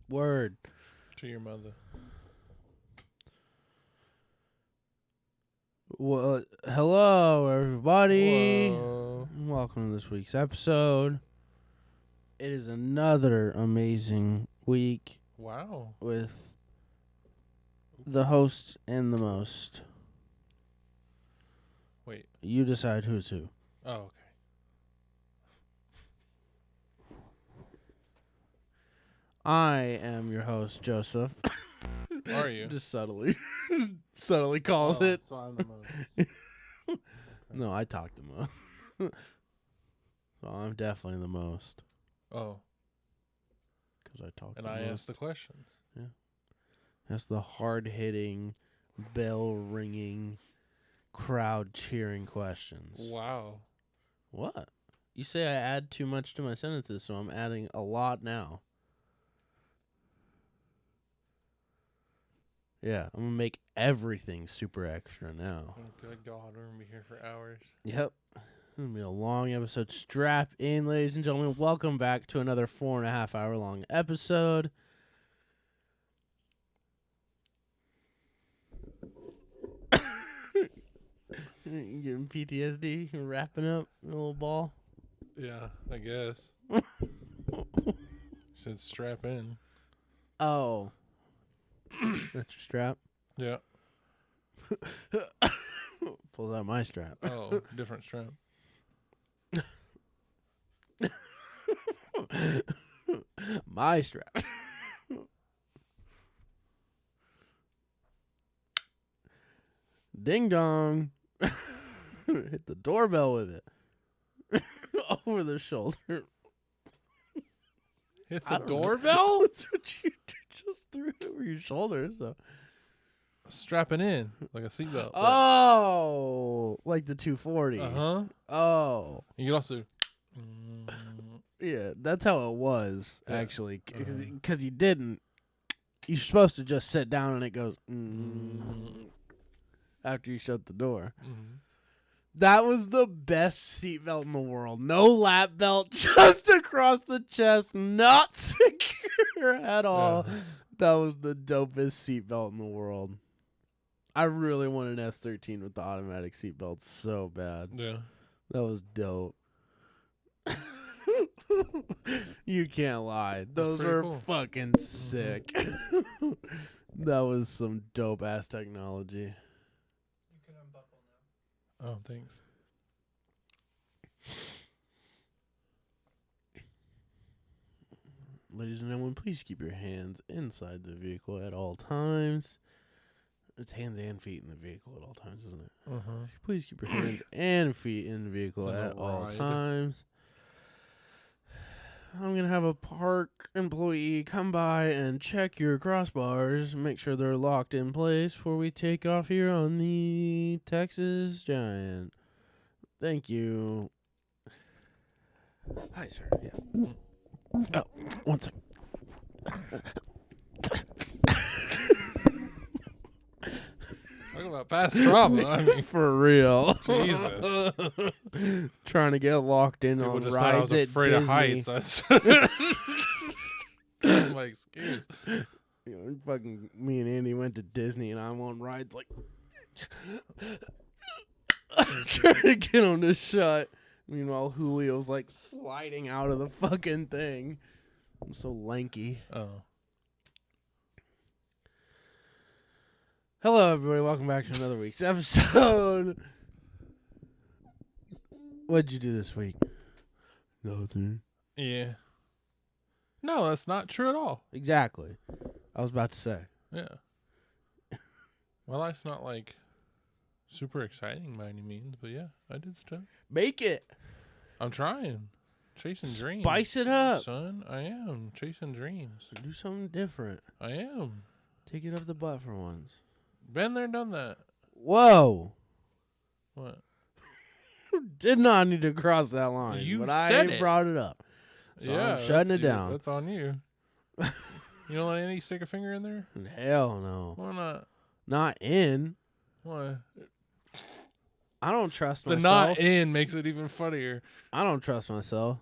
Word. To your mother. Well, hello, everybody. Hello. Welcome to this week's episode. It is another amazing week Wow. with the host and the most. Wait. You decide who's who. Oh, okay. I am your host, Joseph. Are you? Just subtly calls it. So I'm the most. No, I talk the most. So I'm definitely the most. Oh. Because I talk And the I most. asked the questions. That's the hard-hitting, bell-ringing, crowd-cheering questions. Wow. What? You say I add too much to my sentences, so I'm adding a lot now. Yeah, I'm going to make everything super extra now. Oh, good God. We're going to be here for hours. Yep. It's going to be a long episode. Strap in, ladies and gentlemen. Welcome back to another 4.5 hour long episode. You getting PTSD? You're wrapping up a little ball? Yeah, I guess. Said strap in. Oh. That's your strap? Yeah. Pulls out my strap. Oh, different strap. My strap. Ding dong. Hit the doorbell with it. Over the shoulder. Hit I the don't know. doorbell? That's what you just threw it over your shoulder. So. Strapping in like a seatbelt. Oh, like the 240. Uh-huh. Oh. You can also... Yeah, that's how it was, Yeah. actually. Because you didn't. You're supposed to just sit down and it goes after you shut the door. That was the best seatbelt in the world. No lap belt, just across the chest, not secure at all. Yeah. That was the dopest seatbelt in the world. I really want an S13 with the automatic seatbelt so bad. Yeah. That was dope. You can't lie. Those pretty are cool. fucking sick. That was some dope ass technology. You can unbuckle now. Oh, thanks. Ladies and gentlemen, please keep your hands inside the vehicle at all times. It's hands and feet in the vehicle at all times, isn't it? Uh-huh. Please keep your hands and feet in the vehicle In the at all ride. times. I'm going to have a park employee come by and check your crossbars, make sure they're locked in place before we take off here on the Texas Giant. Thank you. Hi, sir. Yeah. Oh, one second. Talk about past trauma. I mean, For real. Jesus. Trying to get locked in People on just thought I rides was at afraid Disney. of heights. That's my excuse. You know, fucking me and Andy went to Disney and I'm on rides like trying to get him to shut. Meanwhile, Julio's like sliding out of the fucking thing. I'm so lanky. Oh. Hello, everybody. Welcome back to another week's episode. What'd you do this week? Nothing. Yeah. No, that's not true at all. Exactly. I was about to say. Yeah. My life's not like super exciting by any means, but yeah, I did stuff. Make it. I'm trying. Chasing dreams. Spice it up. Son, I am. Chasing dreams. Do something different. I am. Take it up the butt for once. Been there, done that. Whoa. What? Did not need to cross that line. You but said I it. brought it up. So I'm shutting it down. That's on you. You don't let Andy stick a finger in there? Hell no. Why not? Not in. Why? I don't trust The myself. not in makes it even funnier. I don't trust myself.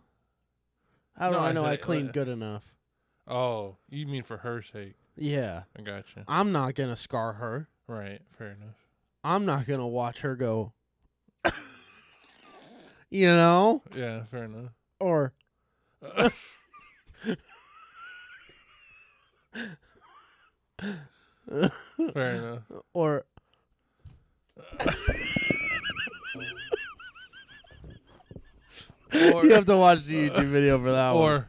How do No, I I know said I it, cleaned good enough? Oh, you mean for her sake? Yeah. I gotcha. I'm not going to scar her. Right. Fair enough. I'm not going to watch her go, you know? Yeah. Fair enough. Or, Fair enough. or, you have to watch the YouTube video for that one. Or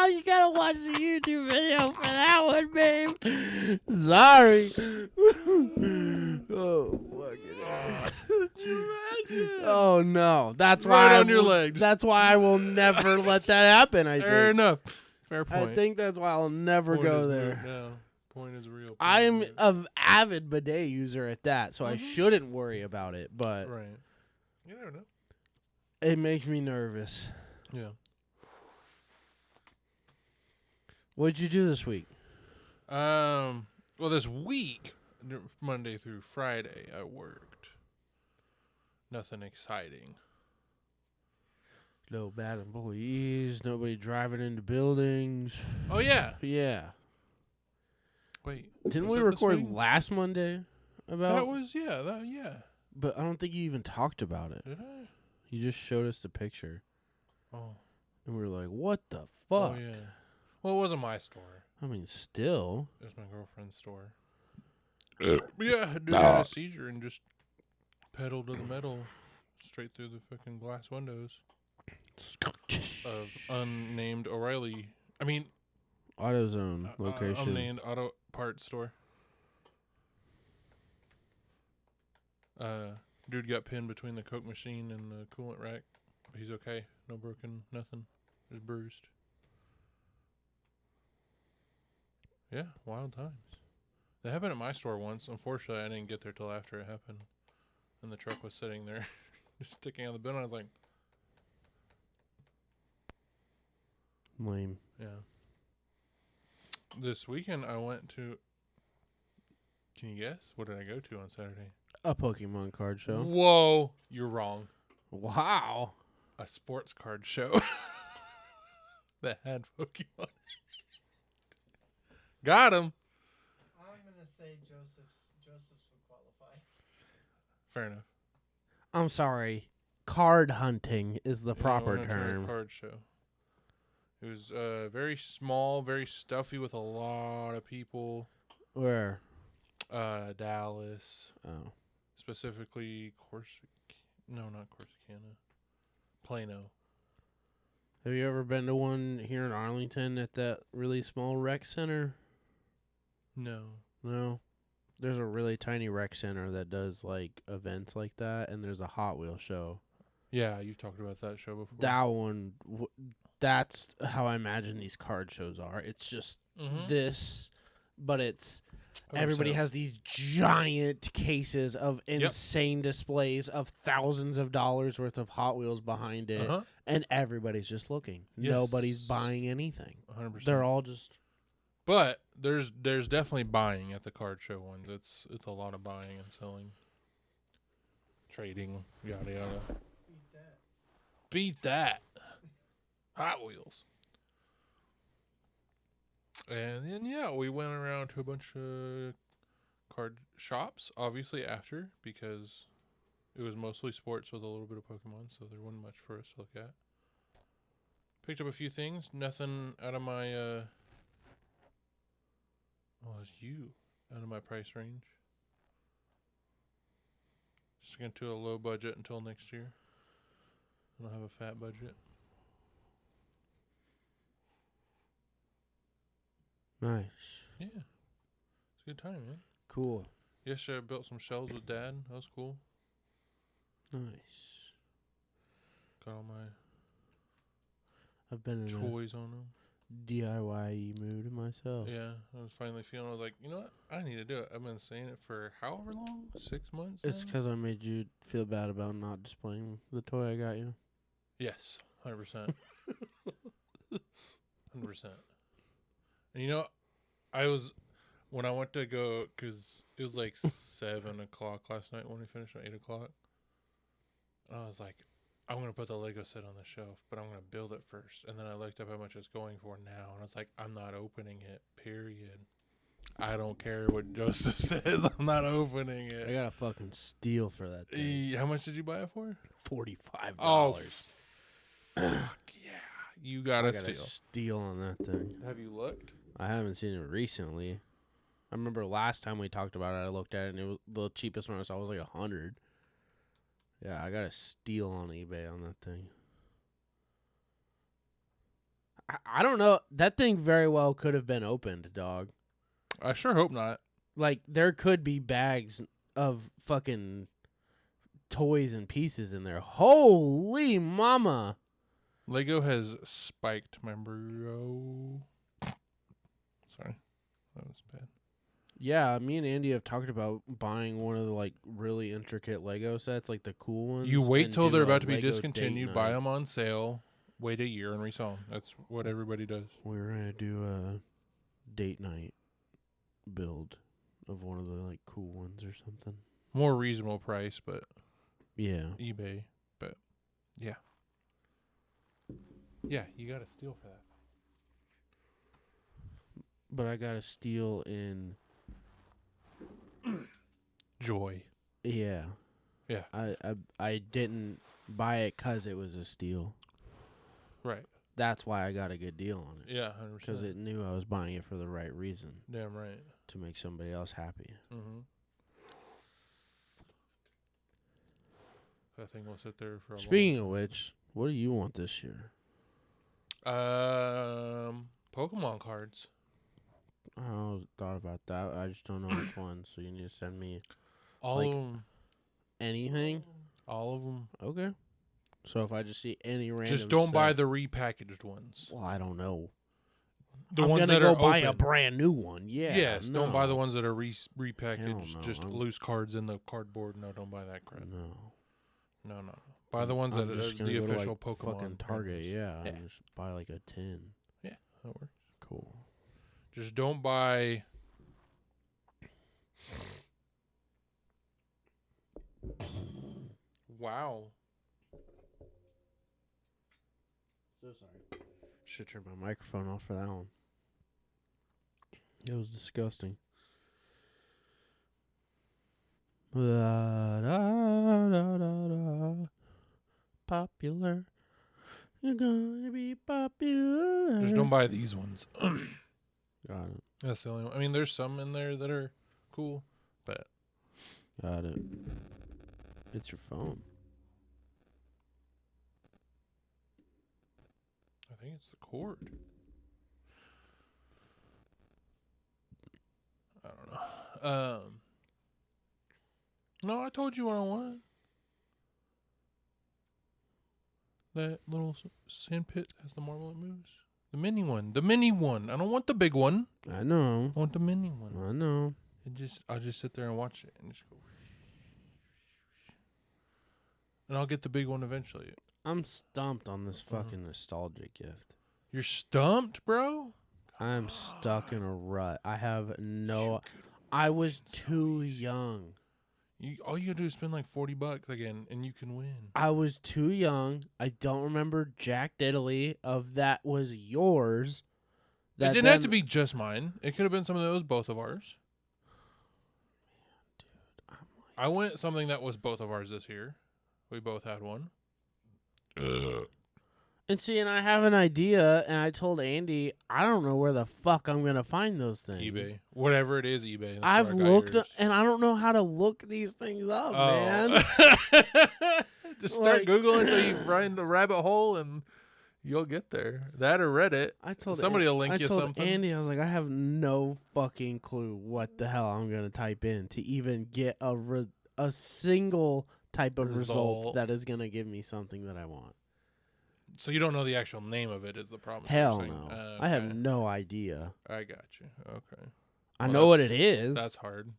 You gotta watch the YouTube video for that one, babe. Sorry. Oh, fucking hell. Oh no, that's Right why on your legs. That's why I will never let that happen. I fair think. enough. Fair point. I think that's why I'll never Point go is there. moot now. Point is real. Point I'm is moot. an avid bidet user at that, so I Mhm. shouldn't worry about it. But Right. You never know. it makes me nervous. Yeah. What'd you do this week? Well, this week, Monday through Friday, I worked. Nothing exciting. No bad employees. Nobody driving into buildings. Oh yeah. Yeah. Wait. Didn't was we that this record week? last Monday about? That was yeah. But I don't think you even talked about it. Did I? You just showed us the picture, Oh. and we were like, "What the Oh fuck?" yeah. Well, it wasn't my store. I mean, still. It was my girlfriend's store. But yeah, dude had a seizure and just pedaled to the metal straight through the fucking glass windows of unnamed O'Reilly. I mean, AutoZone location. unnamed auto parts store. Dude got pinned between the Coke machine and the coolant rack. But he's okay. No broken, nothing. Just bruised. Yeah, wild times. They happened at my store once. Unfortunately, I didn't get there till after it happened. And the truck was sitting there, just sticking out the bin. I was like, Lame. yeah. This weekend, I went to. Can you guess? What did I go to on Saturday? A Pokemon card show. Whoa, you're wrong. Wow. A sports card show that had Pokemon. Got him. I'm gonna say Joseph's would qualify. Fair enough. I'm sorry. Card hunting is the Yeah, proper we went to a term. card show. It was very small, very stuffy with a lot of people. Where? Dallas, Oh. specifically not Corsicana, Plano. Have you ever been to one here in Arlington at that really small rec center? No. No. There's a really tiny rec center that does like events like that, and there's a Hot Wheel show. Yeah, you've talked about that show before. That one, that's how I imagine these card shows are. It's just Mhm. this, but it's 100%. everybody has these giant cases of insane displays of thousands of dollars worth of Hot Wheels behind it, Uh-huh. and everybody's just looking. Yes. Nobody's buying anything. 100%. They're all just But there's definitely buying at the card show ones. It's a lot of buying and selling, trading, yada yada. Beat that. Beat that. Hot Wheels. And then yeah, we went around to a bunch of card shops, obviously after, because it was mostly sports with a little bit of Pokemon, so there wasn't much for us to look at. Picked up a few things, nothing out of my out of my price range. Just going to a low budget until next year. I don't have a fat budget. nice. Yeah. It's a good time, man. Cool. Yesterday I built some shelves with Dad. That was cool. Nice. Got all my I've been in toys on them. a DIY mood myself. Yeah, I was finally feeling, I was like, you know what? I need to do it. I've been saying it for however long? 6 months? It's now? because I made you feel bad about not displaying the toy I got you. Yes, 100%. 100%. And you know, when I went to go, because it was like 7 o'clock last night when we finished at 8 o'clock. I was like, I'm gonna put the Lego set on the shelf, but I'm gonna build it first. And then I looked up how much it's going for now, and I was like, I'm not opening it. Period. I don't care what Joseph says. I'm not opening I it. got a fucking steal for that thing. How much did you buy it for? $45. Oh, fuck yeah! You got I a got steal. a steal on that thing. Have you looked? I haven't seen it recently. I remember last time we talked about it, I looked at it, and it was the cheapest one I saw was like $100. Yeah, I got a steal on eBay on that thing. I don't know. That thing very well could have been opened, dog. I sure hope not. Like, there could be bags of fucking toys and pieces in there. Holy mama. Lego has spiked my bro. Sorry, that was bad. Yeah, me and Andy have talked about buying one of the, like, really intricate Lego sets, like the cool ones. You wait and till do they're a about to be Lego discontinued, date buy night. them on sale, wait a year, and resell them. That's what everybody does. We were going to do a date night build of one of the, like, cool ones or something. More reasonable price, but Yeah. eBay. But yeah, yeah, you got to steal for that. But I got a steal in... Joy. Yeah. Yeah. I didn't buy it because it was a steal. Right. That's why I got a good deal on it. Yeah, 100%. Because it knew I was buying it for the right reason. Damn right. To make somebody else happy. Mm-hmm. That thing will sit there for a Speaking of which, what do you want this year? Pokemon cards. I always thought about that. I just don't know which one. So you need to send me All Like- of them. anything. All of them. Okay. So if I just see any random, Just don't buy set- the repackaged ones. Well, I don't know. The I'm ones gonna that go are buy a open. brand new one. Yeah. Yes, don't buy the no. ones that are repackaged. no, Just I'm- loose cards in the cardboard. No, don't buy that crap. No. No. Buy the ones I'm that are just gonna the go to, official like, Pokemon. fucking Target. printers. Yeah. Yeah. And just buy like a 10. That works. Cool. Just don't buy. Wow. So sorry. Should turn my microphone off for that one. It was disgusting. Da, da, da, da, da. Popular. You're gonna be popular. Just don't buy these ones. Got it. That's the only one. I mean, there's some in there that are cool, but Got it. It's your phone. I think it's the cord. I don't know. No, I told you what I wanted. That little sand pit has the marble that moves. The mini one. The mini one. I don't want the big one. I know. I want the mini one. I know. I'll just sit there and watch it and just go. And I'll get the big one eventually. I'm stumped on this fucking nostalgia gift. You're stumped, bro? I'm stuck in a rut. I have no... I was too young. All you gotta do is spend like $40 again, and you can win. I was too young. I don't remember Jack Diddley of That Was Yours. It didn't have to be just mine. It could have been something that was both of ours. Dude, I'm like... I went something that was both of ours this year. We both had one. And see, and I have an idea, and I told Andy, I don't know where the fuck I'm going to find those things. eBay. Whatever it is, eBay. That's I've where I got looked, yours. and I don't know how to look these things up, Oh. man. Just start Like- Googling until you find the rabbit hole, and you'll get there. That or Reddit. I told Somebody will link I you told something. Andy, I was like, I have no fucking clue what the hell I'm going to type in to even get a single type of result Result. that is going to give me something that I want. So you don't know the actual name of it is the problem. Hell You're no. saying. I have Okay. no idea. I got you. Okay. I Well, know what it that's- is. That's hard.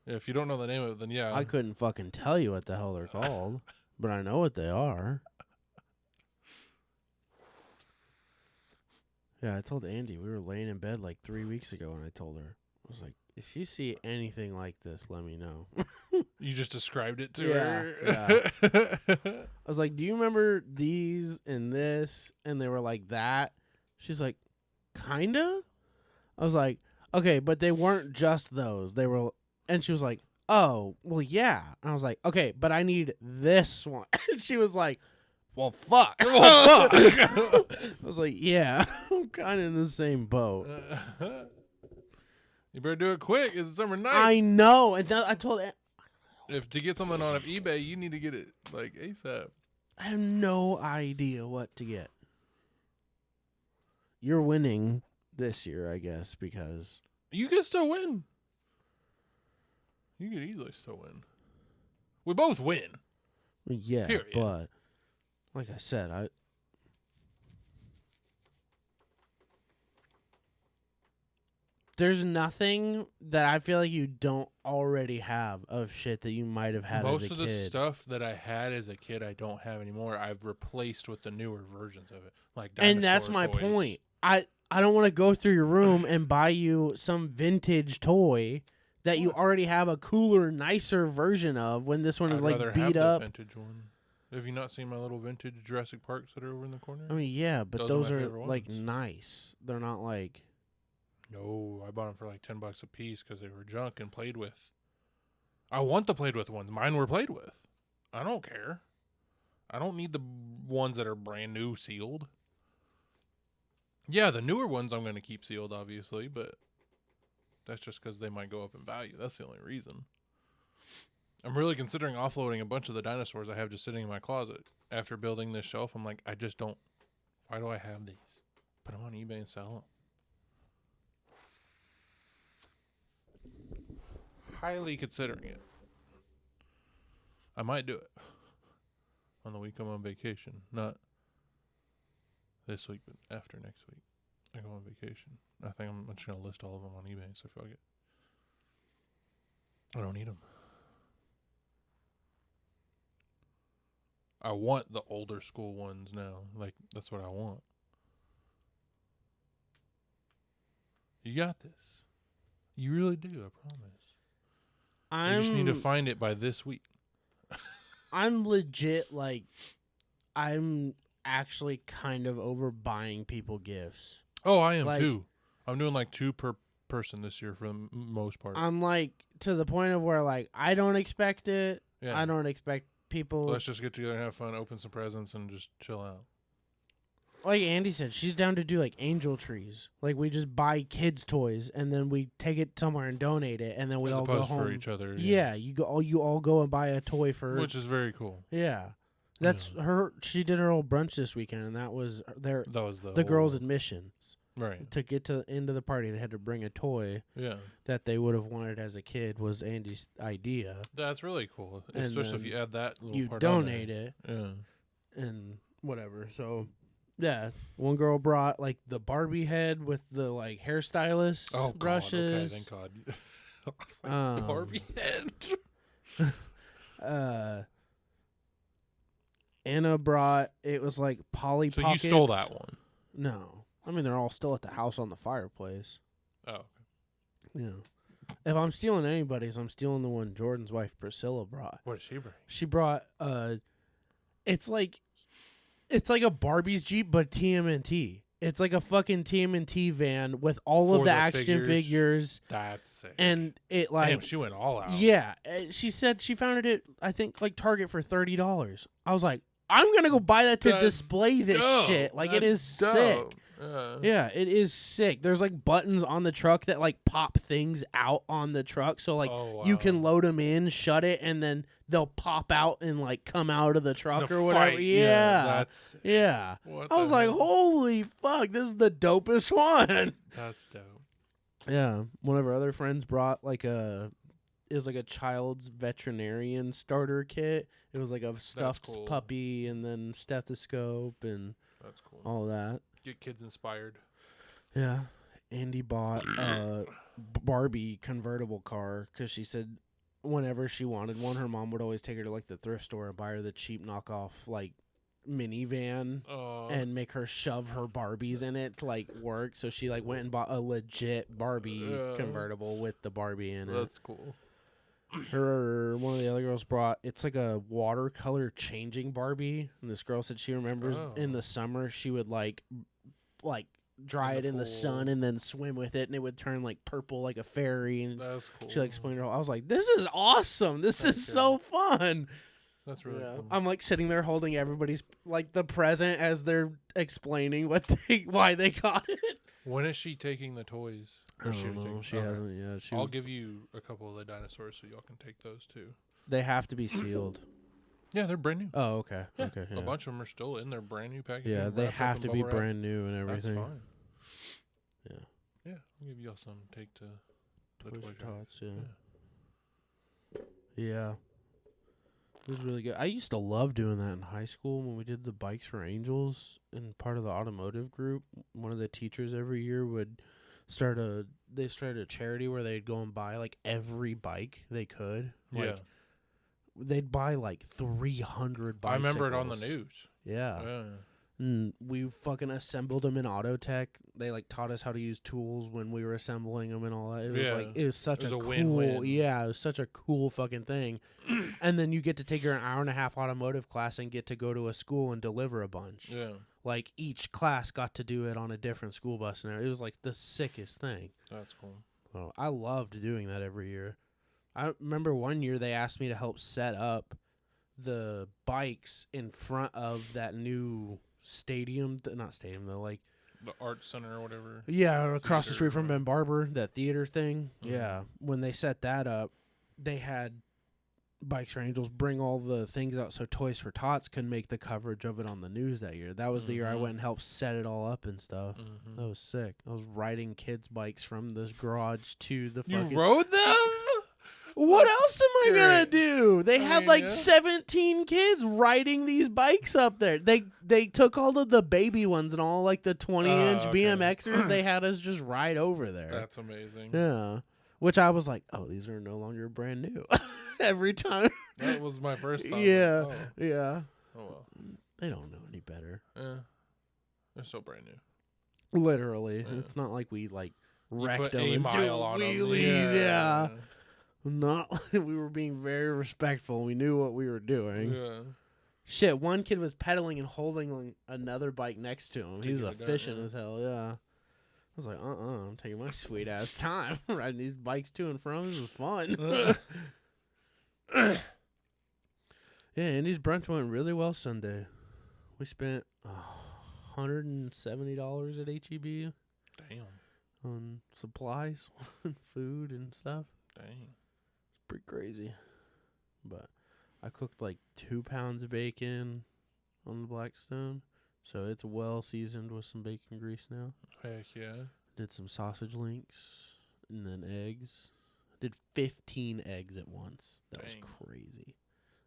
If you don't know the name of it, then yeah. I couldn't fucking tell you what the hell they're called, but I know what they are. Yeah, I told Andy, we were laying in bed like 3 weeks ago, and I told her, I was like, if you see anything like this, let me know. You just described it to Yeah, her. I was like, do you remember these and this? And they were like that. She's like, kinda? I was like, okay, but they weren't just those. They were, and she was like, oh, well, yeah. And I was like, okay, but I need this one. And she was like, well, fuck. Well, fuck. I was like, yeah, I'm kind of in the same boat. You better do it quick. It's summer night. I know. And I told If to get something on eBay, you need to get it like ASAP. I have no idea what to get. You're winning this year, I guess, because You can still win. You could easily still win. We both win. yeah, Period. but like I said, there's nothing that I feel like you don't already have of shit that you might have had Most as a of kid. the stuff that I had as a kid, I don't have anymore. I've replaced with the newer versions of it, like dinosaur And that's my toys. point. I don't want to go through your room and buy you some vintage toy that you What? already have a cooler, nicer version of when this one is I'd like rather have beat the up. vintage one. Have you not seen my little vintage Jurassic Parks that are over in the corner? I mean, yeah, but Those those are my are favorite like ones. nice. They're not like No, I bought them for like $10 a piece because they were junk and played with. I want the played with ones. Mine were played with. I don't care. I don't need the ones that are brand new sealed. Yeah, the newer ones I'm going to keep sealed, obviously, but that's just because they might go up in value. That's the only reason. I'm really considering offloading a bunch of the dinosaurs I have just sitting in my closet. After building this shelf, I'm like, I just don't. Why do I have these? Put them on eBay and sell them. Highly considering it. I might do it on the week I'm on vacation. Not this week, but after next week. I go on vacation. I think I'm just going to list all of them on eBay, so fuck it. I don't need them. I want the older school ones now. Like, that's what I want. You got this. You really do, I promise. You just need to find it by this week. I'm legit like I'm actually kind of over buying people gifts. Oh, I am Like- too. I'm doing like 2 per person this year for the most part. I'm like to the point of where like I don't expect it. Yeah. I don't expect people Let's just get together and have fun, open some presents, and just chill out. like Andy said, she's down to do like angel trees. Like we just buy kids' toys and then we take it somewhere and donate it, and then we As all go opposed home. for each other. Yeah, you all go and buy a toy for. Which is very cool. Yeah, that's her. She did her old brunch this weekend, and that was their That was the girls' whole- admission. Right. To get to the end of the party, they had to bring a toy Yeah. that they would have wanted as a kid. Was Andy's idea. That's really cool. And Especially if then you add that little You part on donate there. it Yeah. and whatever. So, yeah, one girl brought like the Barbie head with the like hairstylist Oh, brushes. God. Okay, thank God. I was like, Barbie head. Anna brought it was like Polly So Pockets. you stole that one. No. I mean, they're all still at the house on the fireplace. Oh. Yeah. If I'm stealing anybody's, I'm stealing the one Jordan's wife Priscilla brought. What did she bring? She brought it's like a Barbie's Jeep but TMNT. It's like a fucking TMNT van with all For of the the action figures, That's sick. and it like Damn, she went all out. yeah. She said she found it at I think like Target for $30. I was like, I'm gonna go buy that to That's display this dope. shit. Like it That's is sick. dope. Yeah, it is sick. There's like buttons on the truck that like pop things out on the truck, so like Oh, you wow. can load them in, shut it, and then they'll pop out and like come out of the truck The or whatever. fight, Yeah, That's sick. yeah. What I was the like, hell? holy fuck, this is the dopest one. That's dope. Yeah, one of our other friends brought like a child's veterinarian starter kit. It was like a stuffed cool. puppy and then stethoscope and That's cool. all that. Get kids inspired. Yeah. Andy bought a Barbie convertible car because she said whenever she wanted one, her mom would always take her to like the thrift store and buy her the cheap knockoff like minivan and make her shove her Barbies in it to like work. So she like went and bought a legit Barbie convertible with the Barbie in it. That's cool. One of the other girls brought, it's like a watercolor changing Barbie, and this girl said she remembers in Oh. the summer she would like dry In it the in the sun pool. and then swim with it, and it would turn like purple like a fairy. And That's cool. she like explained it all. I was like, this is awesome. This Heck is yeah. so fun. That's really cool. I'm like sitting there holding everybody's like the present as they're explaining why they got it. When is she taking the toys? I don't know. She hasn't yet. I'll give you a couple of the dinosaurs so y'all can take those too. They have to be sealed. Yeah, they're brand new. Oh, okay. Yeah, Okay. a bunch of them are still in their brand new packaging. Yeah, they wrapped up have in to be bubble wrap. brand new and everything. That's fine. Yeah. Yeah, I'll give y'all some. Take to the Toys toy for shop. Tots, yeah. It was really good. I used to love doing that in high school when we did the Bikes for Angels and part of the automotive group. One of the teachers every year would started a charity where they'd go and buy like every bike they could. Like, Yeah, they'd buy like 300 bicycles. I remember it on the news. Yeah. Yeah. And we fucking assembled them in Autotech. They like taught us how to use tools when we were assembling them and all that. It was Yeah. like it was such It was a a cool, win-win. yeah, it was such a cool fucking thing. And then you get to take your hour and a half automotive class and get to go to a school and deliver a bunch. Yeah, Like each class got to do it on a different school bus, and it was like the sickest thing. that's cool. So I loved doing that every year. I remember one year they asked me to help set up the bikes in front of that new stadium, not stadium though, like The art center or whatever. yeah, across the Theater, street from right. Ben Barber, that theater thing. Mhm. Yeah, when they set that up, they had Bikes for Angels bring all the things out so Toys for Tots could make the coverage of it on the news that year. That was the year I Mhm. went and helped set it all up and stuff. Mm-hmm. That was sick. I was riding kids' bikes from the garage to the You fucking. rode them? What That's else am I gonna great. do? They I had mean, like yeah. 17 kids riding these bikes up there. They took all of the baby ones and all like the 20-inch okay. BMXers. They had us just ride over there. That's amazing. Yeah, which I was like, oh, these are no longer brand new. Every time. That was my first thought. Yeah, Like, yeah. oh well. They don't know any better. Yeah. They're still brand new. Literally, Yeah. it's not like we like You wrecked put them a and mile do on 'em. wheelies. Yeah. Not we were being very respectful. We knew what we were doing. Yeah. Shit, one kid was pedaling and holding another bike next to him. He was Taking it down, efficient yeah. as hell, yeah. I was like, I'm taking my sweet ass time riding these bikes to and from. This is fun. Yeah, Andy's brunch went really well Sunday. We spent $170 at HEB Damn. on supplies, and food, and stuff. Dang. Pretty crazy. But I cooked like 2 pounds of bacon on the Blackstone. So it's well seasoned with some bacon grease now. Heck yeah. Did some sausage links and then eggs. Did 15 eggs at once. That was Dang. crazy.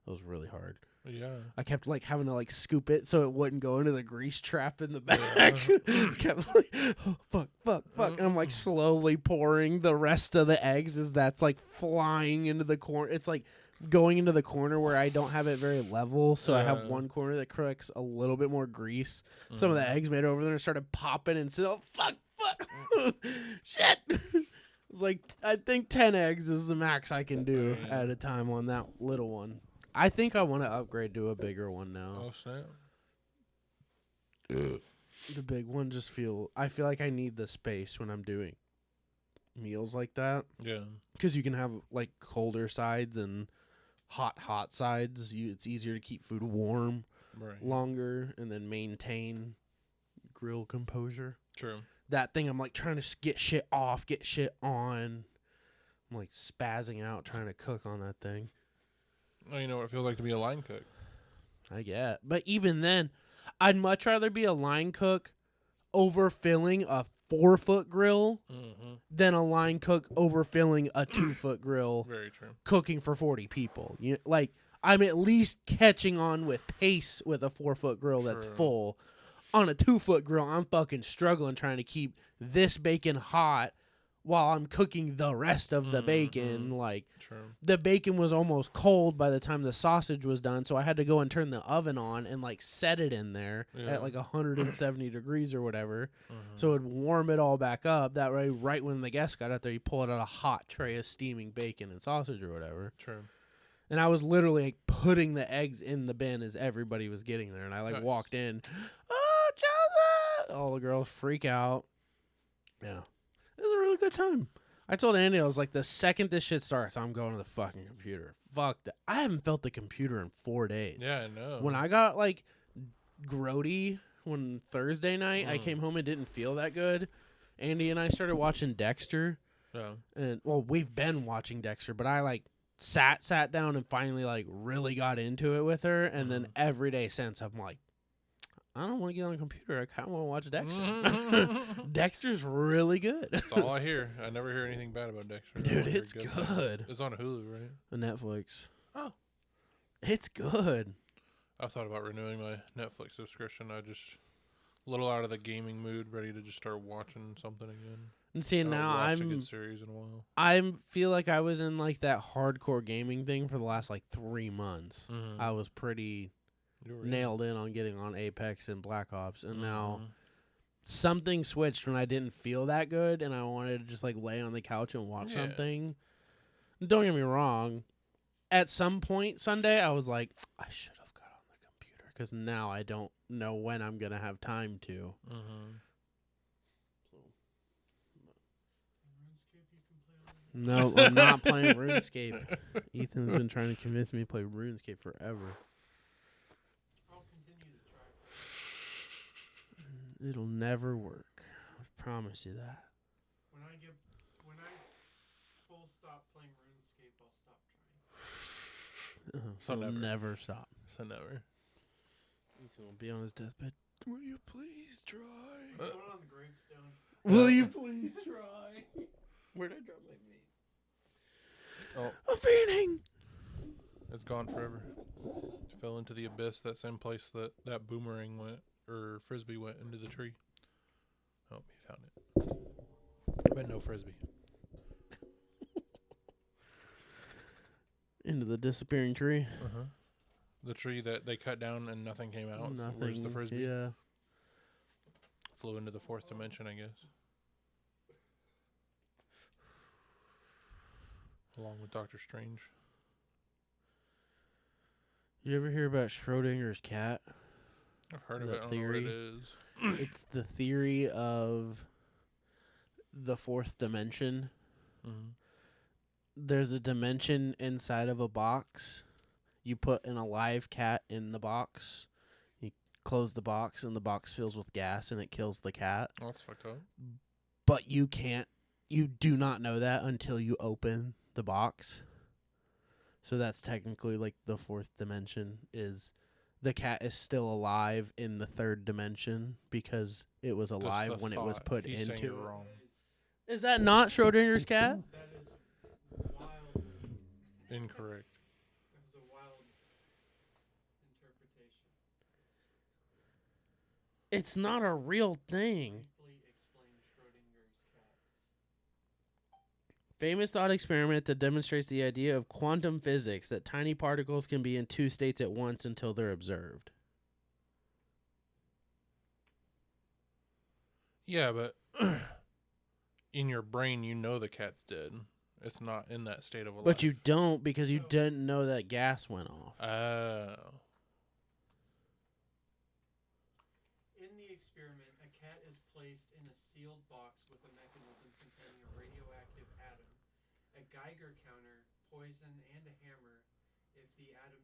That was really hard. Yeah. I kept like having to like scoop it so it wouldn't go into the grease trap in the back. Yeah. Kept like, oh, fuck. And I'm like slowly pouring the rest of the eggs as that's like flying into the corner. It's like going into the corner where I don't have it very level. So I have Yeah. one corner that collects a little bit more grease. Some of the eggs made it over there and started popping and said, oh, fuck. Shit. It's like, I think 10 eggs is the max I can do Yeah. at a time on that little one. I think I want to upgrade to a bigger one now. Oh snap. The big one I feel like I need the space when I'm doing meals like that. Yeah. Because you can have like colder sides and hot sides. It's easier to keep food warm Right. longer and then maintain grill composure. True. That thing, I'm like trying to get shit off, get shit on. I'm like spazzing out trying to cook on that thing. Oh, you know what it feels like to be a line cook. I get. But even then, I'd much rather be a line cook overfilling a 4-foot grill Mm-hmm. than a line cook overfilling a 2-foot grill Very true. cooking for 40 people. Like, I'm at least catching on with pace with a 4-foot grill that's True. full. On a 2-foot grill, I'm fucking struggling trying to keep this bacon hot while I'm cooking the rest of the bacon. Like, True. the bacon was almost cold by the time the sausage was done, so I had to go and turn the oven on and like set it in there at like 170 degrees or whatever, so it'd warm it all back up. That way, right when the guests got out there, you pull it out a hot tray of steaming bacon and sausage or whatever. True. And I was literally like putting the eggs in the bin as everybody was getting there, and I like Nice. walked in, oh, Joseph! All the girls freak out. Yeah, it was a really good time. I told Andy, I was like, the second this shit starts, I'm going to the fucking computer. Fuck that. I haven't felt the computer in 4 days. Yeah, I know. When I got like grody when Thursday night, I came home and didn't feel that good. Andy and I started watching Dexter. Yeah. And well, we've been watching Dexter, but I like sat down and finally like really got into it with her, and then every day since I'm like, I don't want to get on the computer. I kind of want to watch Dexter. Dexter's really good. That's all I hear. I never hear anything bad about Dexter. Dude, it's good. It's on Hulu, right? On Netflix. Oh. It's good. I've thought about renewing my Netflix subscription. I just a little out of the gaming mood, ready to just start watching something again. And see, now watched a good series in a while. I feel like I was in like that hardcore gaming thing for the last like 3 months. I was pretty nailed in on getting on Apex and Black Ops, and now something switched when I didn't feel that good, and I wanted to just like lay on the couch and watch something. Don't get me wrong. At some point Sunday, I was like, I should have got on the computer, because now I don't know when I'm gonna have time to. No, I'm not playing RuneScape. Ethan's been trying to convince me to play RuneScape forever. I'll continue to try. It'll never work. I promise you that. When I full stop playing RuneScape, I'll stop trying. So It'll never. never stop. So never. Ethan will be on his deathbed. Will you please try? Going on the gravestone. Will you please try? Where'd I drop my meat? Oh, I'm fainting. it's gone forever. It fell into the abyss, that same place that boomerang went, or frisbee went into the tree. Oh, he found it. But no frisbee. Into the disappearing tree. The tree that they cut down and nothing came out. So Nothing. where's the frisbee? Yeah. Flew into the fourth dimension, I guess. Along with Doctor Strange. You ever hear about Schrodinger's cat? I've heard of The it. I don't know what it theory? is. It's the theory of the fourth dimension. There's a dimension inside of a box. You put an alive cat in the box. You close the box, and the box fills with gas, and it kills the cat. Oh, that's fucked up. But you do not know that until you open the box. So that's technically like the fourth dimension, is the cat is still alive in the third dimension because it was alive when it was put He's saying into you're it. wrong. Is that not Schrodinger's cat? That is wild. Incorrect. That was a wild interpretation. It's not a real thing. Briefly explain Schrodinger's cat. Famous thought experiment that demonstrates the idea of quantum physics, that tiny particles can be in two states at once until they're observed. Yeah, but in your brain, you know the cat's dead. It's not in that state of alive. But you don't, because you didn't know that gas went off. Oh. In the experiment, a cat is placed in a sealed box with a mechanism containing a radioactive atom, a Geiger counter, poison, and a hammer. If the atom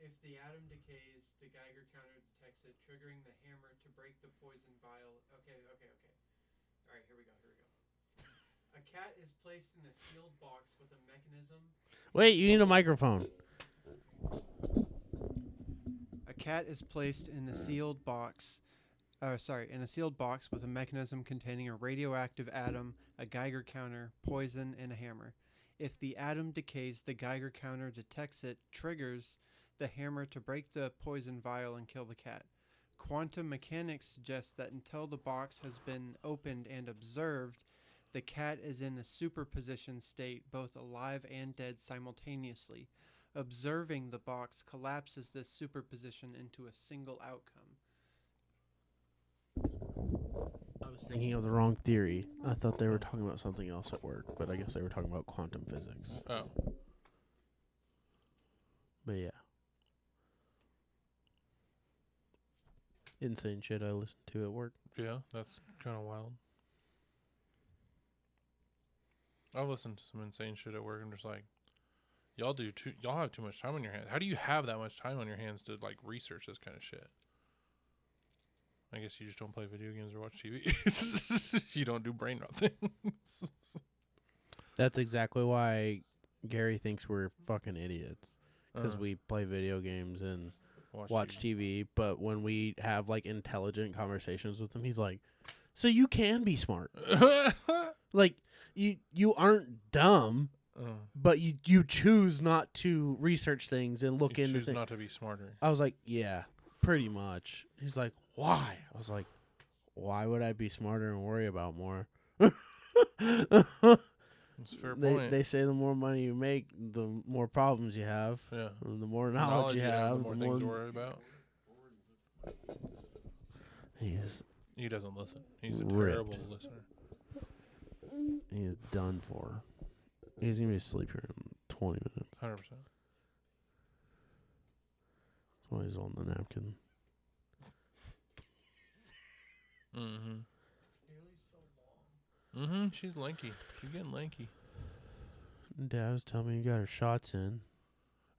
If the atom decays, the Geiger counter detects it, triggering the hammer to break the poison vial. Okay. All right, here we go. A cat is placed in a sealed box with a mechanism. Wait, you need a microphone. A cat is placed in a sealed box. In a sealed box with a mechanism containing a radioactive atom, a Geiger counter, poison, and a hammer. If the atom decays, the Geiger counter detects it, triggers the hammer to break the poison vial and kill the cat. Quantum mechanics suggests that until the box has been opened and observed, the cat is in a superposition state, both alive and dead simultaneously. Observing the box collapses this superposition into a single outcome. I was thinking of the wrong theory. I thought they were talking about something else at work, but I guess they were talking about quantum physics. Oh. But yeah. Insane shit I listen to at work. Yeah, that's kind of wild. I've listened to some insane shit at work. I'm just like, y'all have too much time on your hands. How do you have that much time on your hands to like research this kind of shit? I guess you just don't play video games or watch TV. You don't do brain rot things. That's exactly why Gary thinks we're fucking idiots. Because we play video games and watch TV. But when we have like intelligent conversations with him, he's like, so you can be smart. Like, you aren't dumb, but you choose not to research things and look into things. Choose not to be smarter. I was like, yeah, pretty much. He's like, why? I was like, why would I be smarter and worry about more? That's a fair point. They say the more money you make, the more problems you have. Yeah. And the more knowledge you have, the more things to worry about. He doesn't listen. He's a ripped. terrible listener. He is done for. He's going to be asleep here in 20 minutes. 100%. That's why he's on the napkin. Mm-hmm. She's lanky. She's getting lanky. Dad was telling me you got her shots in.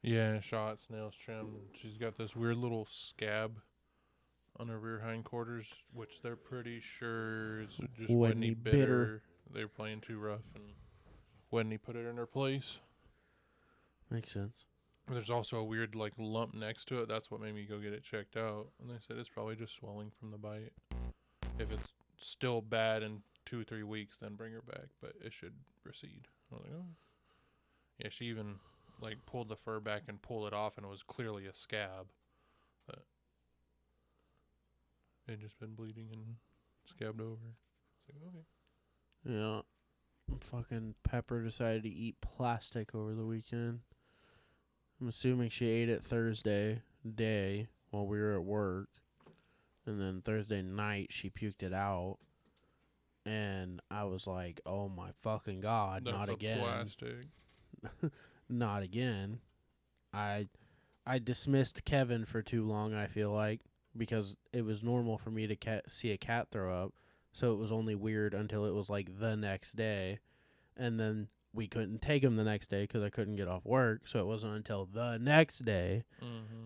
Yeah, shots, nails trimmed. She's got this weird little scab on her rear hindquarters, which they're pretty sure is just Whaddaya bitter. They're playing too rough, and Whaddaya put it in her place. Makes sense. There's also a weird like lump next to it. That's what made me go get it checked out. And they said it's probably just swelling from the bite. If it's still bad in 2 or 3 weeks, then bring her back, but it should recede. I was like, oh. Yeah, she even like pulled the fur back and pulled it off, and it was clearly a scab. But it had just been bleeding and scabbed over. It's like, okay. Yeah. Fucking Pepper decided to eat plastic over the weekend. I'm assuming she ate it Thursday day while we were at work. And then Thursday night, she puked it out. And I was like, oh my fucking God, That's not a again. Plastic. Not again. I dismissed Kevin for too long, I feel like, because it was normal for me to see a cat throw up. So it was only weird until it was like the next day. And then we couldn't take him the next day because I couldn't get off work. So it wasn't until the next day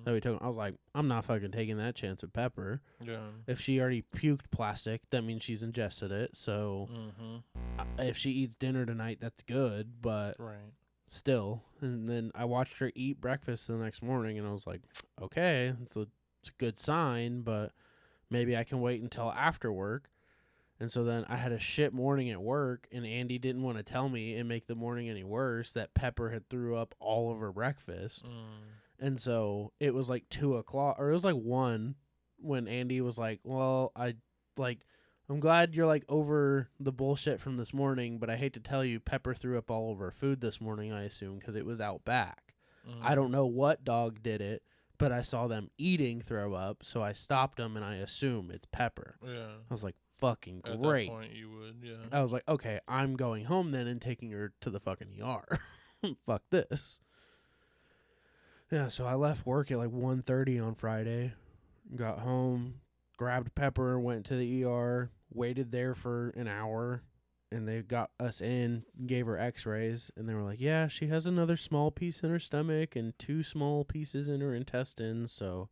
that we took him. I was like, I'm not fucking taking that chance with Pepper. Yeah. If she already puked plastic, that means she's ingested it. So if she eats dinner tonight, that's good. But still. And then I watched her eat breakfast the next morning, and I was like, okay, it's a good sign, but maybe I can wait until after work. And so then I had a shit morning at work, and Andy didn't want to tell me and make the morning any worse that Pepper had threw up all over breakfast. And so it was like 2 o'clock, or it was like 1 when Andy was like, well, I'm glad you're like over the bullshit from this morning, but I hate to tell you, Pepper threw up all over food this morning, I assume, because it was out back. I don't know what dog did it, but I saw them eating throw up, so I stopped them, and I assume it's Pepper. Yeah. I was like, fucking great. At that point, you would, yeah. I was like, okay, I'm going home then and taking her to the fucking ER. Fuck this. Yeah, so I left work at like 1:30 on Friday, got home, grabbed Pepper, went to the ER, waited there for an hour, and they got us in, gave her x-rays, and they were like, yeah, she has another small piece in her stomach and 2 small pieces in her intestines, so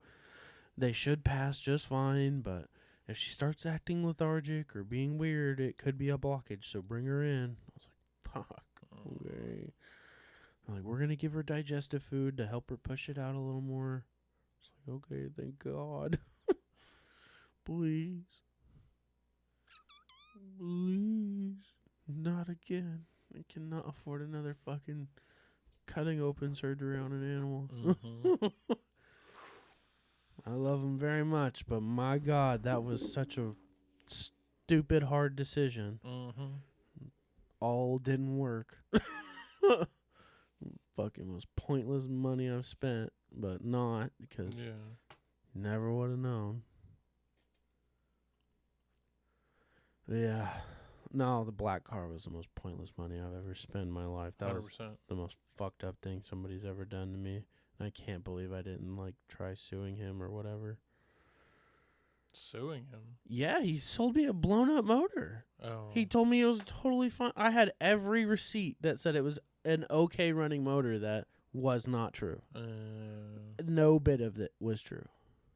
they should pass just fine, but if she starts acting lethargic or being weird, it could be a blockage, so bring her in. I was like, fuck, okay. I'm like, we're going to give her digestive food to help her push it out a little more. It's like, okay, thank God. Please. Please. Not again. I cannot afford another fucking cutting open surgery on an animal. I love him very much, but my God, that was such a stupid hard decision. Mm-hmm. All didn't work. Fucking most pointless money I've spent, but not because Yeah. never would have known. Yeah. No, the black car was the most pointless money I've ever spent in my life. That 100%. was the most fucked up thing somebody's ever done to me. And I can't believe I didn't, like, try suing him or whatever. Suing him? Yeah, he sold me a blown up motor. Oh. He told me it was totally fine. I had every receipt that said it was an okay running motor that was not true. No bit of it was true.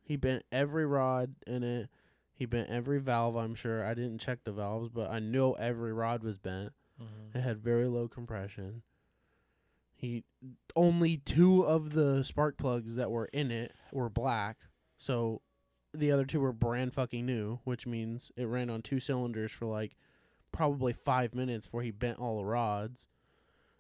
He bent every rod in it. He bent every valve, I'm sure. I didn't check the valves, but I know every rod was bent. Mm-hmm. It had very low compression. Only 2 of the spark plugs that were in it were black, so the other 2 were brand fucking new, which means it ran on 2 cylinders for like probably 5 minutes before he bent all the rods.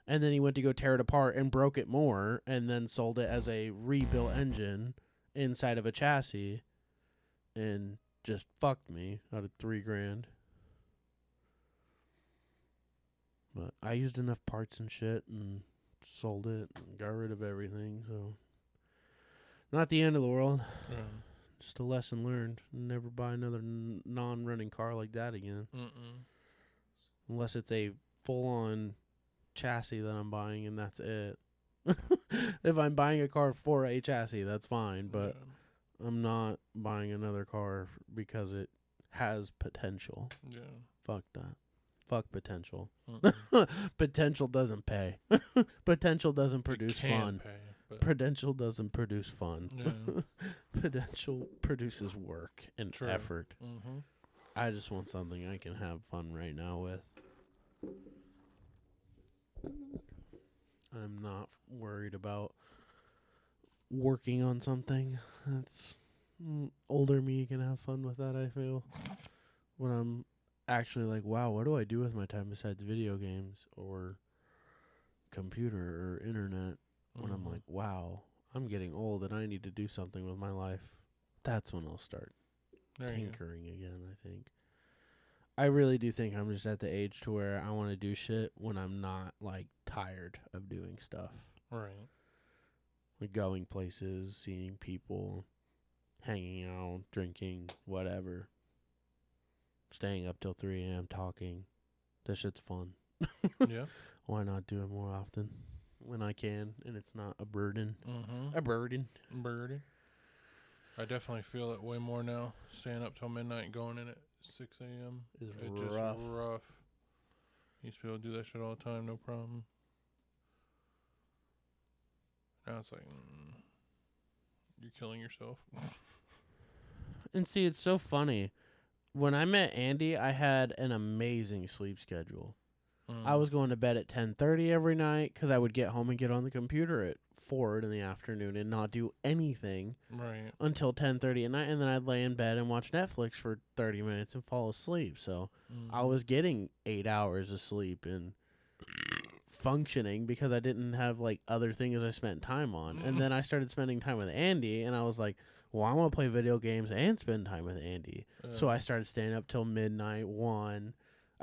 And then he went to go tear it apart and broke it more, and then sold it as a rebuilt engine inside of a chassis, and just fucked me out of $3,000. But I used enough parts and shit and sold it and got rid of everything, so not the end of the world. Yeah. Just a lesson learned. Never buy another non-running car like that again. Mm-mm. Unless it's a full-on chassis that I'm buying and that's it. If I'm buying a car for a chassis, that's fine, but I'm not buying another car because it has potential. Yeah. Fuck that. Fuck potential. Mm-mm. Potential doesn't pay. Potential doesn't produce It can fun. pay, but Potential doesn't produce fun. yeah. Potential produces work and True. effort. Mm-hmm. I just want something I can have fun right now with. I'm not worried about working on something. That's older me can have fun with that, I feel. When I'm actually like, wow, what do I do with my time besides video games or computer or internet? When I'm like, wow, I'm getting old and I need to do something with my life. That's when I'll start tinkering again, I think. I really do think I'm just at the age to where I want to do shit when I'm not, like, tired of doing stuff. Right. Like going places, seeing people, hanging out, drinking, whatever. Staying up till 3 a.m. talking. That shit's fun. Yeah. Why not do it more often when I can and it's not a burden? Mm-hmm. A burden. Birdie. I definitely feel it way more now. Staying up till midnight and going in at 6 a.m. Is It's rough. just rough. Used to be able to do that shit all the time, no problem. Now it's like, you're killing yourself. And see, it's so funny. When I met Andy, I had an amazing sleep schedule. I was going to bed at 10:30 every night because I would get home and get on the computer at 4 in the afternoon and not do anything right. until 10:30 at night, and then I'd lay in bed and watch Netflix for 30 minutes and fall asleep. So I was getting 8 hours of sleep and functioning because I didn't have like other things I spent time on. And then I started spending time with Andy, and I was like, well, I want to play video games and spend time with Andy. So I started staying up till midnight, 1.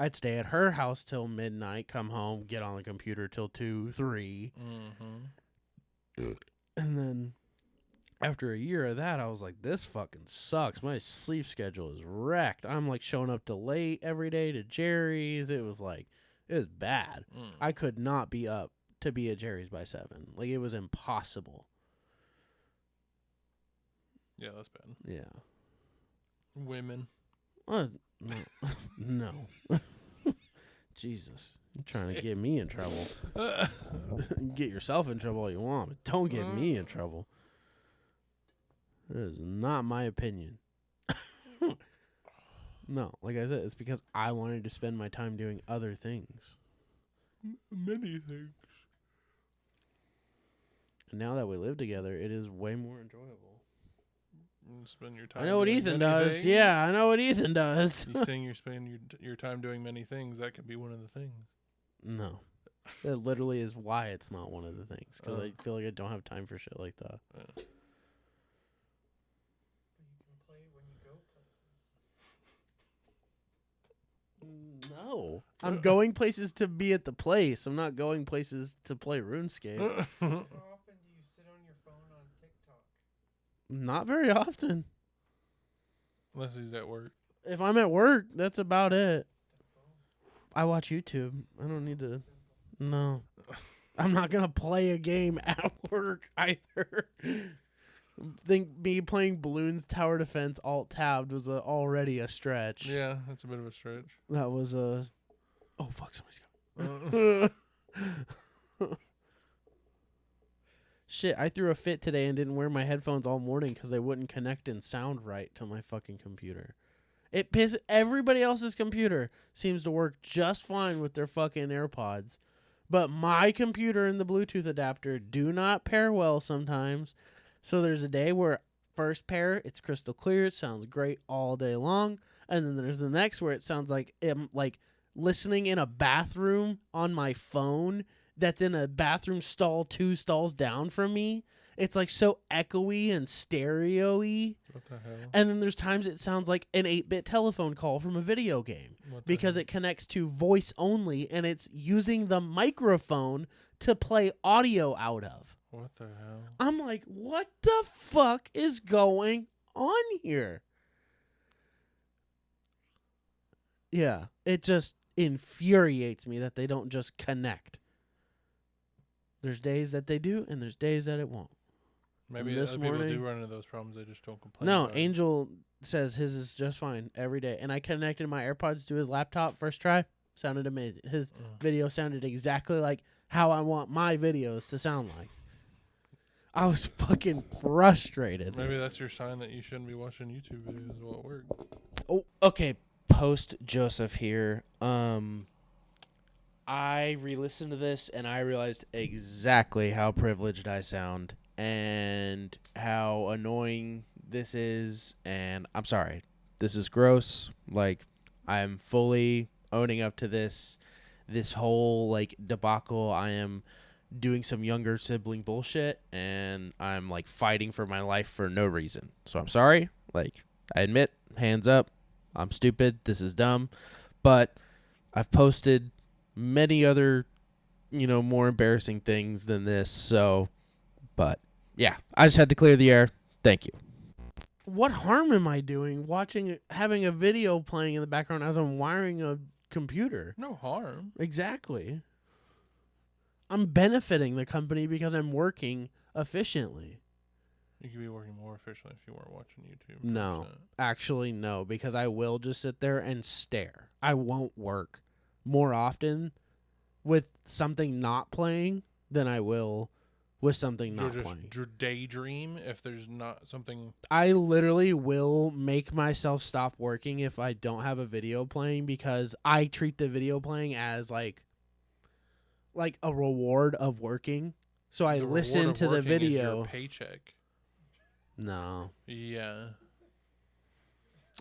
I'd stay at her house till midnight, come home, get on the computer till 2, 3. Mm-hmm. And then after a year of that, I was like, this fucking sucks. My sleep schedule is wrecked. I'm like showing up to late every day to Jerry's. It was bad. I could not be up to be at Jerry's by 7. Like, it was impossible. Yeah, that's bad. Yeah. Women. No. Jesus. You're trying to get me in trouble. Get yourself in trouble all you want, but don't get me in trouble. That is not my opinion. No, like I said, it's because I wanted to spend my time doing other things. Many things. And now that we live together, it is way more enjoyable. You spend your time. I know what doing Ethan many does. things. Yeah, I know what Ethan does. You saying you're spending your time doing many things? That could be one of the things. No. That literally is why it's not one of the things. Because I feel like I don't have time for shit like that. No. I'm going places to be at the place. I'm not going places to play RuneScape. How often do you sit on your phone on TikTok? Not very often. Unless he's at work. If I'm at work, that's about it. I watch YouTube. I don't need to. No. I'm not going to play a game at work either. Think me playing Balloons Tower Defense alt tabbed was already a stretch. Yeah, that's a bit of a stretch. That was a. Oh, fuck, somebody's got. Shit, I threw a fit today and didn't wear my headphones all morning because they wouldn't connect and sound right to my fucking computer. It pisses. Everybody else's computer seems to work just fine with their fucking AirPods. But my computer and the Bluetooth adapter do not pair well sometimes. So there's a day where first pair, it's crystal clear, it sounds great all day long. And then there's the next where it sounds like I'm like listening in a bathroom on my phone that's in a bathroom stall 2 stalls down from me. It's like so echoey and stereo-y. What the hell? And then there's times it sounds like an 8-bit telephone call from a video game because it connects to voice only and it's using the microphone to play audio out of. What the hell? I'm like, what the fuck is going on here? Yeah, it just infuriates me that they don't just connect. There's days that they do, and there's days that it won't. Maybe this other people morning- do run into those problems. They just don't complain. No, about it. Angel says his is just fine every day. And I connected my AirPods to his laptop first try. Sounded amazing. His video sounded exactly like how I want my videos to sound like. I was fucking frustrated. Maybe that's your sign that you shouldn't be watching YouTube videos while at work. Oh, okay. Post Joseph here. I re-listened to this and I realized exactly how privileged I sound and how annoying this is. And I'm sorry. This is gross. Like, I'm fully owning up to this whole like debacle. I am doing some younger sibling bullshit and I'm like fighting for my life for no reason. So I'm sorry. Like, I admit, hands up. I'm stupid. This is dumb. But I've posted many other, more embarrassing things than this. So, but yeah, I just had to clear the air. Thank you. What harm am I doing having a video playing in the background as I'm wiring a computer? No harm. Exactly. I'm benefiting the company because I'm working efficiently. You could be working more efficiently if you weren't watching YouTube. No. 100%. Actually, no, because I will just sit there and stare. I won't work more often with something not playing than I will with something not You'll playing. just daydream if there's not something. I literally will make myself stop working if I don't have a video playing because I treat the video playing as like a reward of working. So I The listen reward of to the working is video. your paycheck. No, Yeah,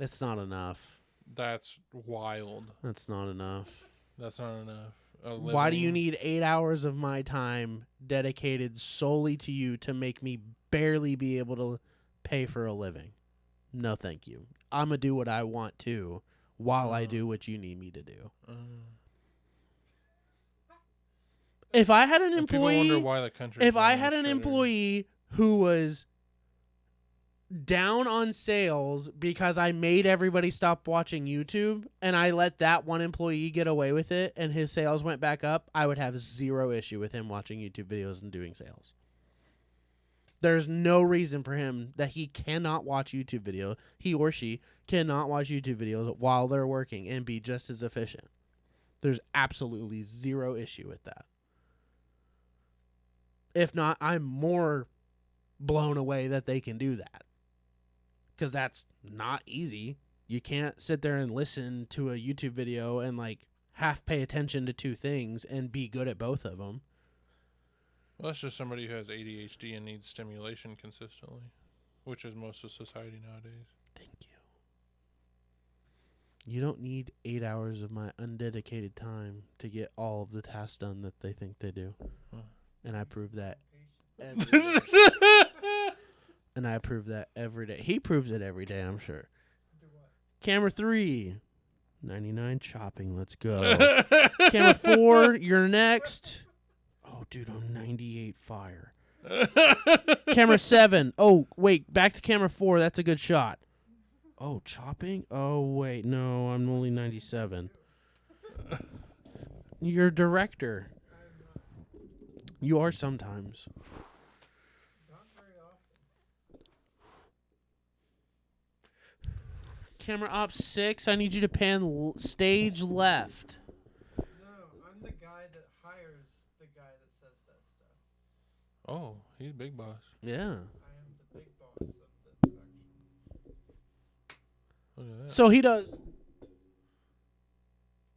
it's not enough. that's wild. That's not enough. That's not enough. Why do you need 8 hours of my time dedicated solely to you to make me barely be able to pay for a living? No, thank you. I'm going to do what I want to while I do what you need me to do. If I had an And people wonder employee, why the country. if I had an employee who was down on sales because I made everybody stop watching YouTube and I let that one employee get away with it and his sales went back up, I would have zero issue with him watching YouTube videos and doing sales. There's no reason for him that he cannot watch YouTube videos. He or she cannot watch YouTube videos while they're working and be just as efficient. There's absolutely zero issue with that. If not, I'm more blown away that they can do that. Because that's not easy. You can't sit there and listen to a YouTube video and like half pay attention to two things and be good at both of them. Well, that's just somebody who has ADHD and needs stimulation consistently, which is most of society nowadays. Thank you. You don't need 8 hours of my undedicated time to get all of the tasks done that they think they do. Huh. And I prove that. And I prove that every day. He proves it every day, I'm sure. Do what? Camera 3, 99 chopping. Let's go. Camera 4, you're next. Oh, dude, I'm 98 fire. Camera 7. Oh, wait, back to camera 4. That's a good shot. Oh, chopping? Oh, wait, no, I'm only 97. You're a director. You are sometimes. Not very often. Camera op 6, I need you to pan stage left. No, I'm the guy that hires the guy that says that stuff. Oh, he's big boss. Yeah. I am the big boss of the production. Look at that. So he does.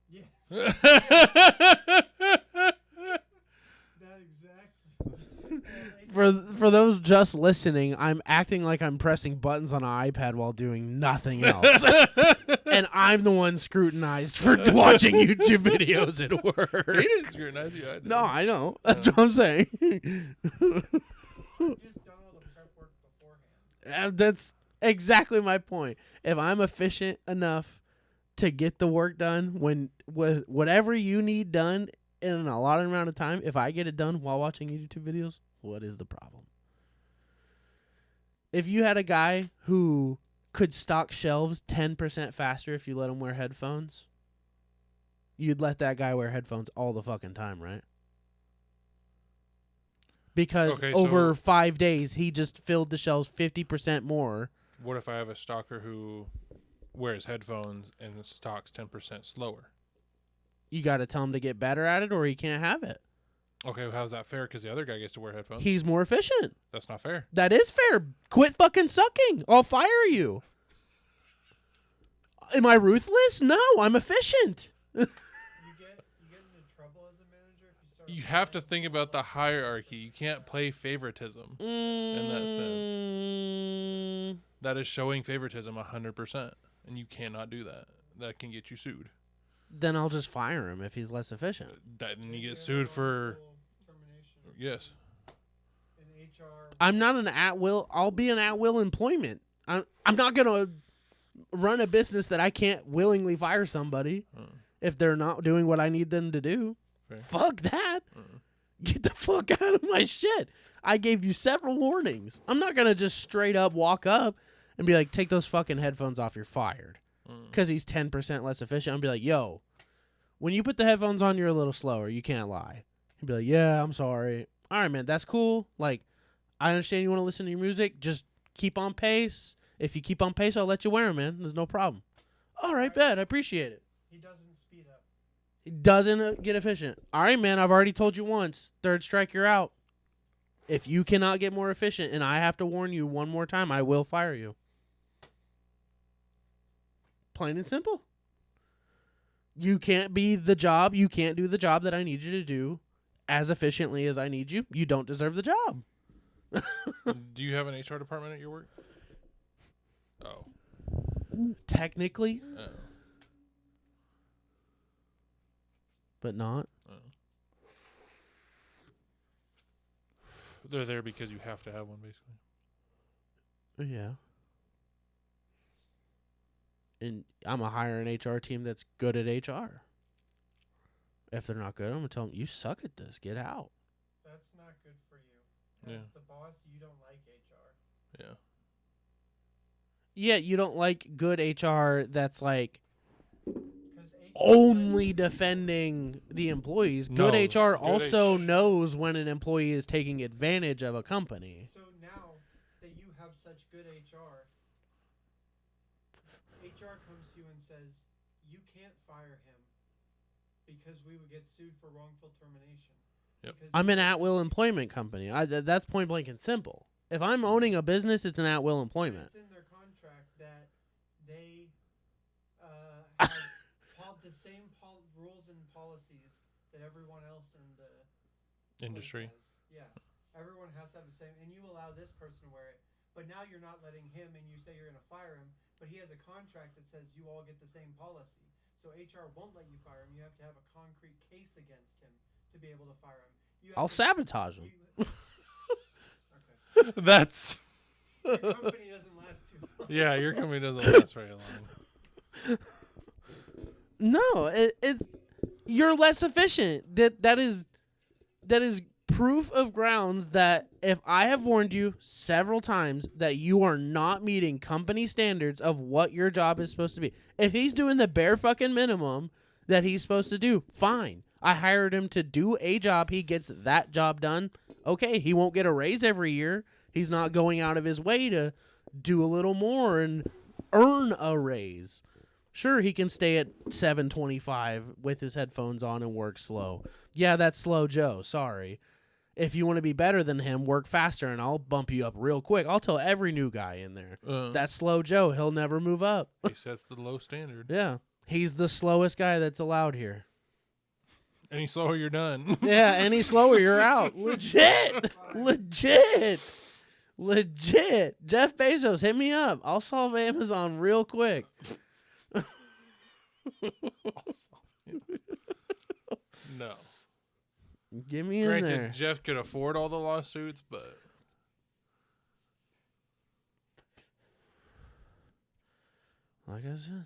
Yes. That exactly. For those just listening, I'm acting like I'm pressing buttons on an iPad while doing nothing else. And I'm the one scrutinized for watching YouTube videos at He work. didn't scrutinize you. I did. No, I know. That's what I'm saying. I've just done all the prep work beforehand. That's exactly my point. If I'm efficient enough to get the work done with whatever you need done in an allotted amount of time, if I get it done while watching YouTube videos, what is the problem? If you had a guy who could stock shelves 10% faster if you let him wear headphones, you'd let that guy wear headphones all the fucking time, right? Because Okay, over so 5 days, he just filled the shelves 50% more. what if I have a stalker who wears headphones and stocks 10% slower? You got to tell him to get better at it or he can't have it. Okay, well, how's that fair? Because the other guy gets to wear headphones. He's more efficient. That's not fair. That is fair. Quit fucking sucking. I'll fire you. Am I ruthless? No, I'm efficient. You get into trouble as a manager if you start. You have to think about the hierarchy. You can't play favoritism. In that sense. That is showing favoritism 100%. And you cannot do that. That can get you sued. Then I'll just fire him if he's less efficient. And you get sued for... termination Yes. in HR. I'm not an at-will. I'll be an at-will employment. I'm not going to run a business that I can't willingly fire somebody if they're not doing what I need them to do. Fair. Fuck that. Get the fuck out of my shit. I gave you several warnings. I'm not going to just straight up walk up and be like, take those fucking headphones off, you're fired. Because he's 10% less efficient. I'll be like, yo, when you put the headphones on, you're a little slower. You can't lie. He'd be like, yeah, I'm sorry. All right, man, that's cool. Like, I understand you want to listen to your music. Just keep on pace. If you keep on pace, I'll let you wear them, man. There's no problem. All right, bet. I appreciate it. He doesn't speed up. He doesn't get efficient. All right, man, I've already told you once. Third strike, you're out. If you cannot get more efficient and I have to warn you one more time, I will fire you. Plain and simple. You can't be the job. You can't do the job that I need you to do as efficiently as I need you. You don't deserve the job. Do you have an HR department at your work? Oh. Technically, Oh. but not. Oh. They're there because you have to have one, basically. Yeah. And I'm going to hire an HR team that's good at HR. If they're not good, I'm going to tell them, you suck at this. Get out. That's not good for you. As Yeah. the boss, you don't like HR. Yeah. Yeah, you don't like good HR that's like 'Cause only defending the employees. Good No, HR good also H- knows when an employee is taking advantage of a company. So now that you have such good HR, HR comes to you and says, you can't fire him because we would get sued for wrongful termination. Yep. Because I'm you an can't- at-will employment company. That's point blank and simple. If I'm owning a business, it's an at-will employment. It's in their contract that they have the same rules and policies that everyone else in the place Industry. has. Yeah, everyone has to have the same, and you allow this person to wear it. But now you're not letting him, and you say you're going to fire him. But he has a contract that says you all get the same policy. So HR won't let you fire him. You have to have a concrete case against him to be able to fire him. You have I'll to- sabotage them. you- Okay. That's... Your company doesn't last too long. Yeah, your company doesn't last very long. No, it's you're less efficient. That is proof of grounds that if I have warned you several times that you are not meeting company standards of what your job is supposed to be. If he's doing the bare fucking minimum that he's supposed to do, fine. I hired him to do a job. He gets that job done. Okay, he won't get a raise every year. He's not going out of his way to do a little more and earn a raise. Sure, he can stay at 725 with his headphones on and work slow. Yeah, that's slow Joe. Sorry. If you want to be better than him, work faster and I'll bump you up real quick. I'll tell every new guy in there. That's slow Joe. He'll never move up. He sets the low standard. Yeah. He's the slowest guy that's allowed here. Any slower, you're done. Yeah, any slower, you're out. Legit. Jeff Bezos, hit me up. I'll solve Amazon real quick. No. Get me in Granted, there. Jeff could afford all the lawsuits, but Like I said,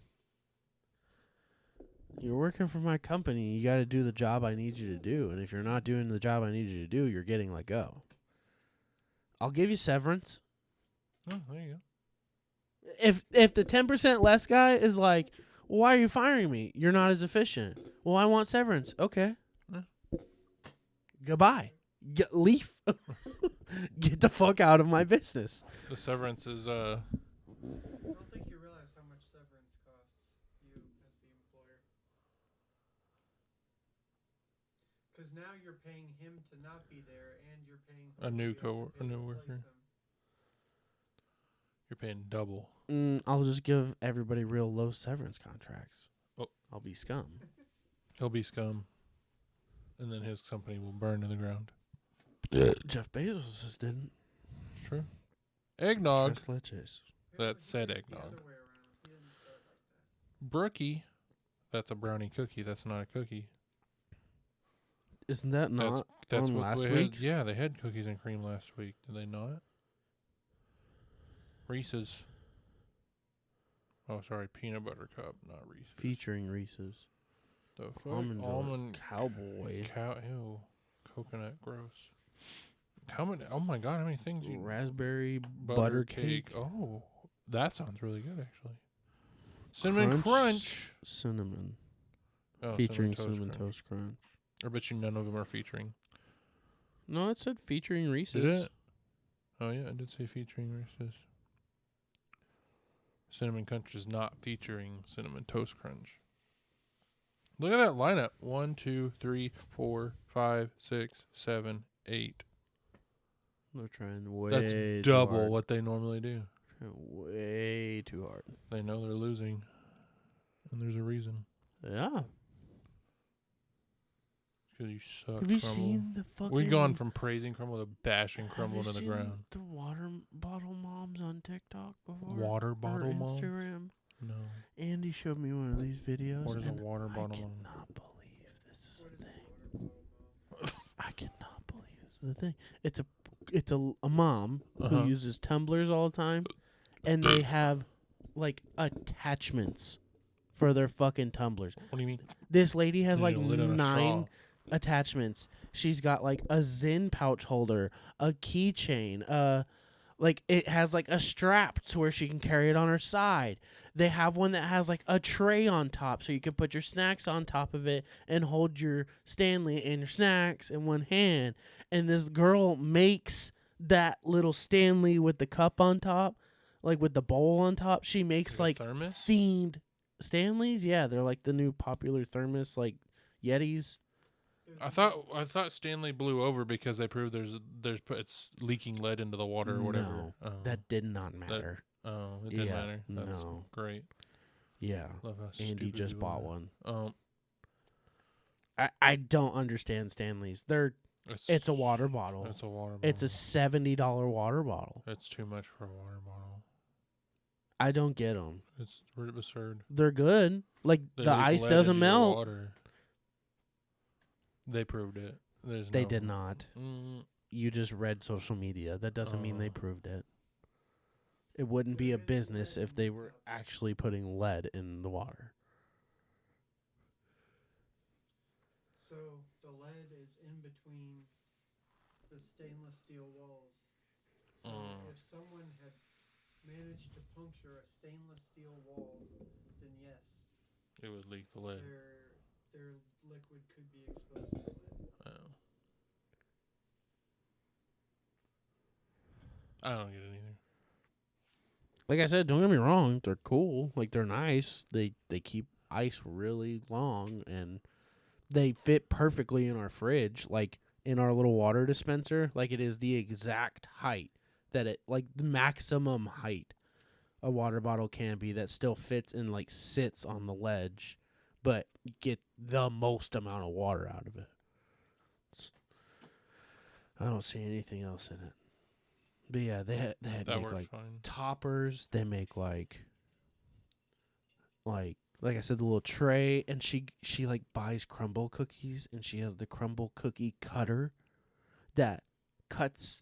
you're working for my company. You got to do the job I need you to do. And if you're not doing the job I need you to do, you're getting let go. I'll give you severance. oh, there you go. If the 10% less guy is like, well, why are you firing me? You're not as efficient. Well, I want severance. Okay. Goodbye. Leave. Get the fuck out of my business. The severance is I don't think you realize how much severance costs you as the employer. Because now you're paying him to not be there, and you're paying A new whoever a new to replace worker. him. you're paying double. I'll just give everybody real low severance contracts. Oh. I'll be scum. He'll be scum, and then his company will burn to the ground. Jeff Bezos just didn't. Sure. Eggnog. Tres leches. That said The eggnog. other way around. He didn't start like that. Brookie. That's a brownie cookie. That's not a cookie. Isn't that not That's on what last they week? Had, yeah, they had cookies and cream last week. Did they not? Reese's. Oh, sorry, peanut butter cup, not Reese's. Featuring Reese's. The fuck? Almond Cowboy. Ew. Coconut, gross. How many? Oh my god, how many things you? Raspberry butter cake. Oh, that sounds really good, actually. Cinnamon crunch. Cinnamon. Oh, Featuring Cinnamon Toast Crunch. I bet you none of them are featuring. No, it said featuring Reese's. Did it? Oh yeah, it did say featuring Reese's. Cinnamon Crunch is not featuring Cinnamon Toast Crunch. Look at that lineup. 1, 2, 3, 4, 5, 6, 7, 8. They're trying way That's too double hard. what they normally do. Trying way too hard. They know they're losing. And there's a reason. Yeah. Because you suck, Have you Crumble. seen the fucking... We've gone from praising Crumble to bashing Have Crumble you to the seen ground. the water bottle moms on TikTok before? Water Or bottle moms? Instagram? No. Andy showed me one of these videos. What is a and water I bottle mom? cannot believe this is a thing. I cannot believe this is a thing. It's a mom Uh-huh. who uses tumblers all the time, and they have like attachments for their fucking tumblers. What do you mean? This lady has You like need a lid on a 9 straw. attachments. She's got like a Zen pouch holder, a keychain, like it has like a strap to where she can carry it on her side. They have one that has like a tray on top so you can put your snacks on top of it and hold your Stanley and your snacks in one hand. And this girl makes that little Stanley with the cup on top, like with the bowl on top. She makes like thermos? themed Stanleys. Yeah, they're like the new popular thermos, like Yetis. I thought Stanley blew over because they proved it's leaking lead into the water or whatever. No, Oh. that did not matter. It didn't Yeah, matter. That's no. great. Yeah, Love how Andy stupid just people bought are. one. I don't understand Stanleys. It's a water bottle. It's a water bottle. It's a $70 water bottle. It's too much for a water bottle. I don't get them. It's absurd. They're good. Like They the leak ice lead doesn't into your melt. water. They proved it. They did not. Mm, You just read social media. That doesn't mean they proved it. It wouldn't be a business if they were actually putting lead in the water. So the lead is in between the stainless steel walls. So if someone had managed to puncture a stainless steel wall, then yes, It would leak the lead. their liquid could be exposed to lead. Oh. I don't get it either. Like I said, don't get me wrong, they're cool. Like, they're nice. They keep ice really long, and they fit perfectly in our fridge, like in our little water dispenser. Like, it is the exact height that it, like the maximum height a water bottle can be that still fits and like sits on the ledge, but you get the most amount of water out of it. I don't see anything else in it. But yeah, they had That make works like fine. toppers. They make like I said, the little tray, and she like buys crumble cookies, and she has the crumble cookie cutter that cuts.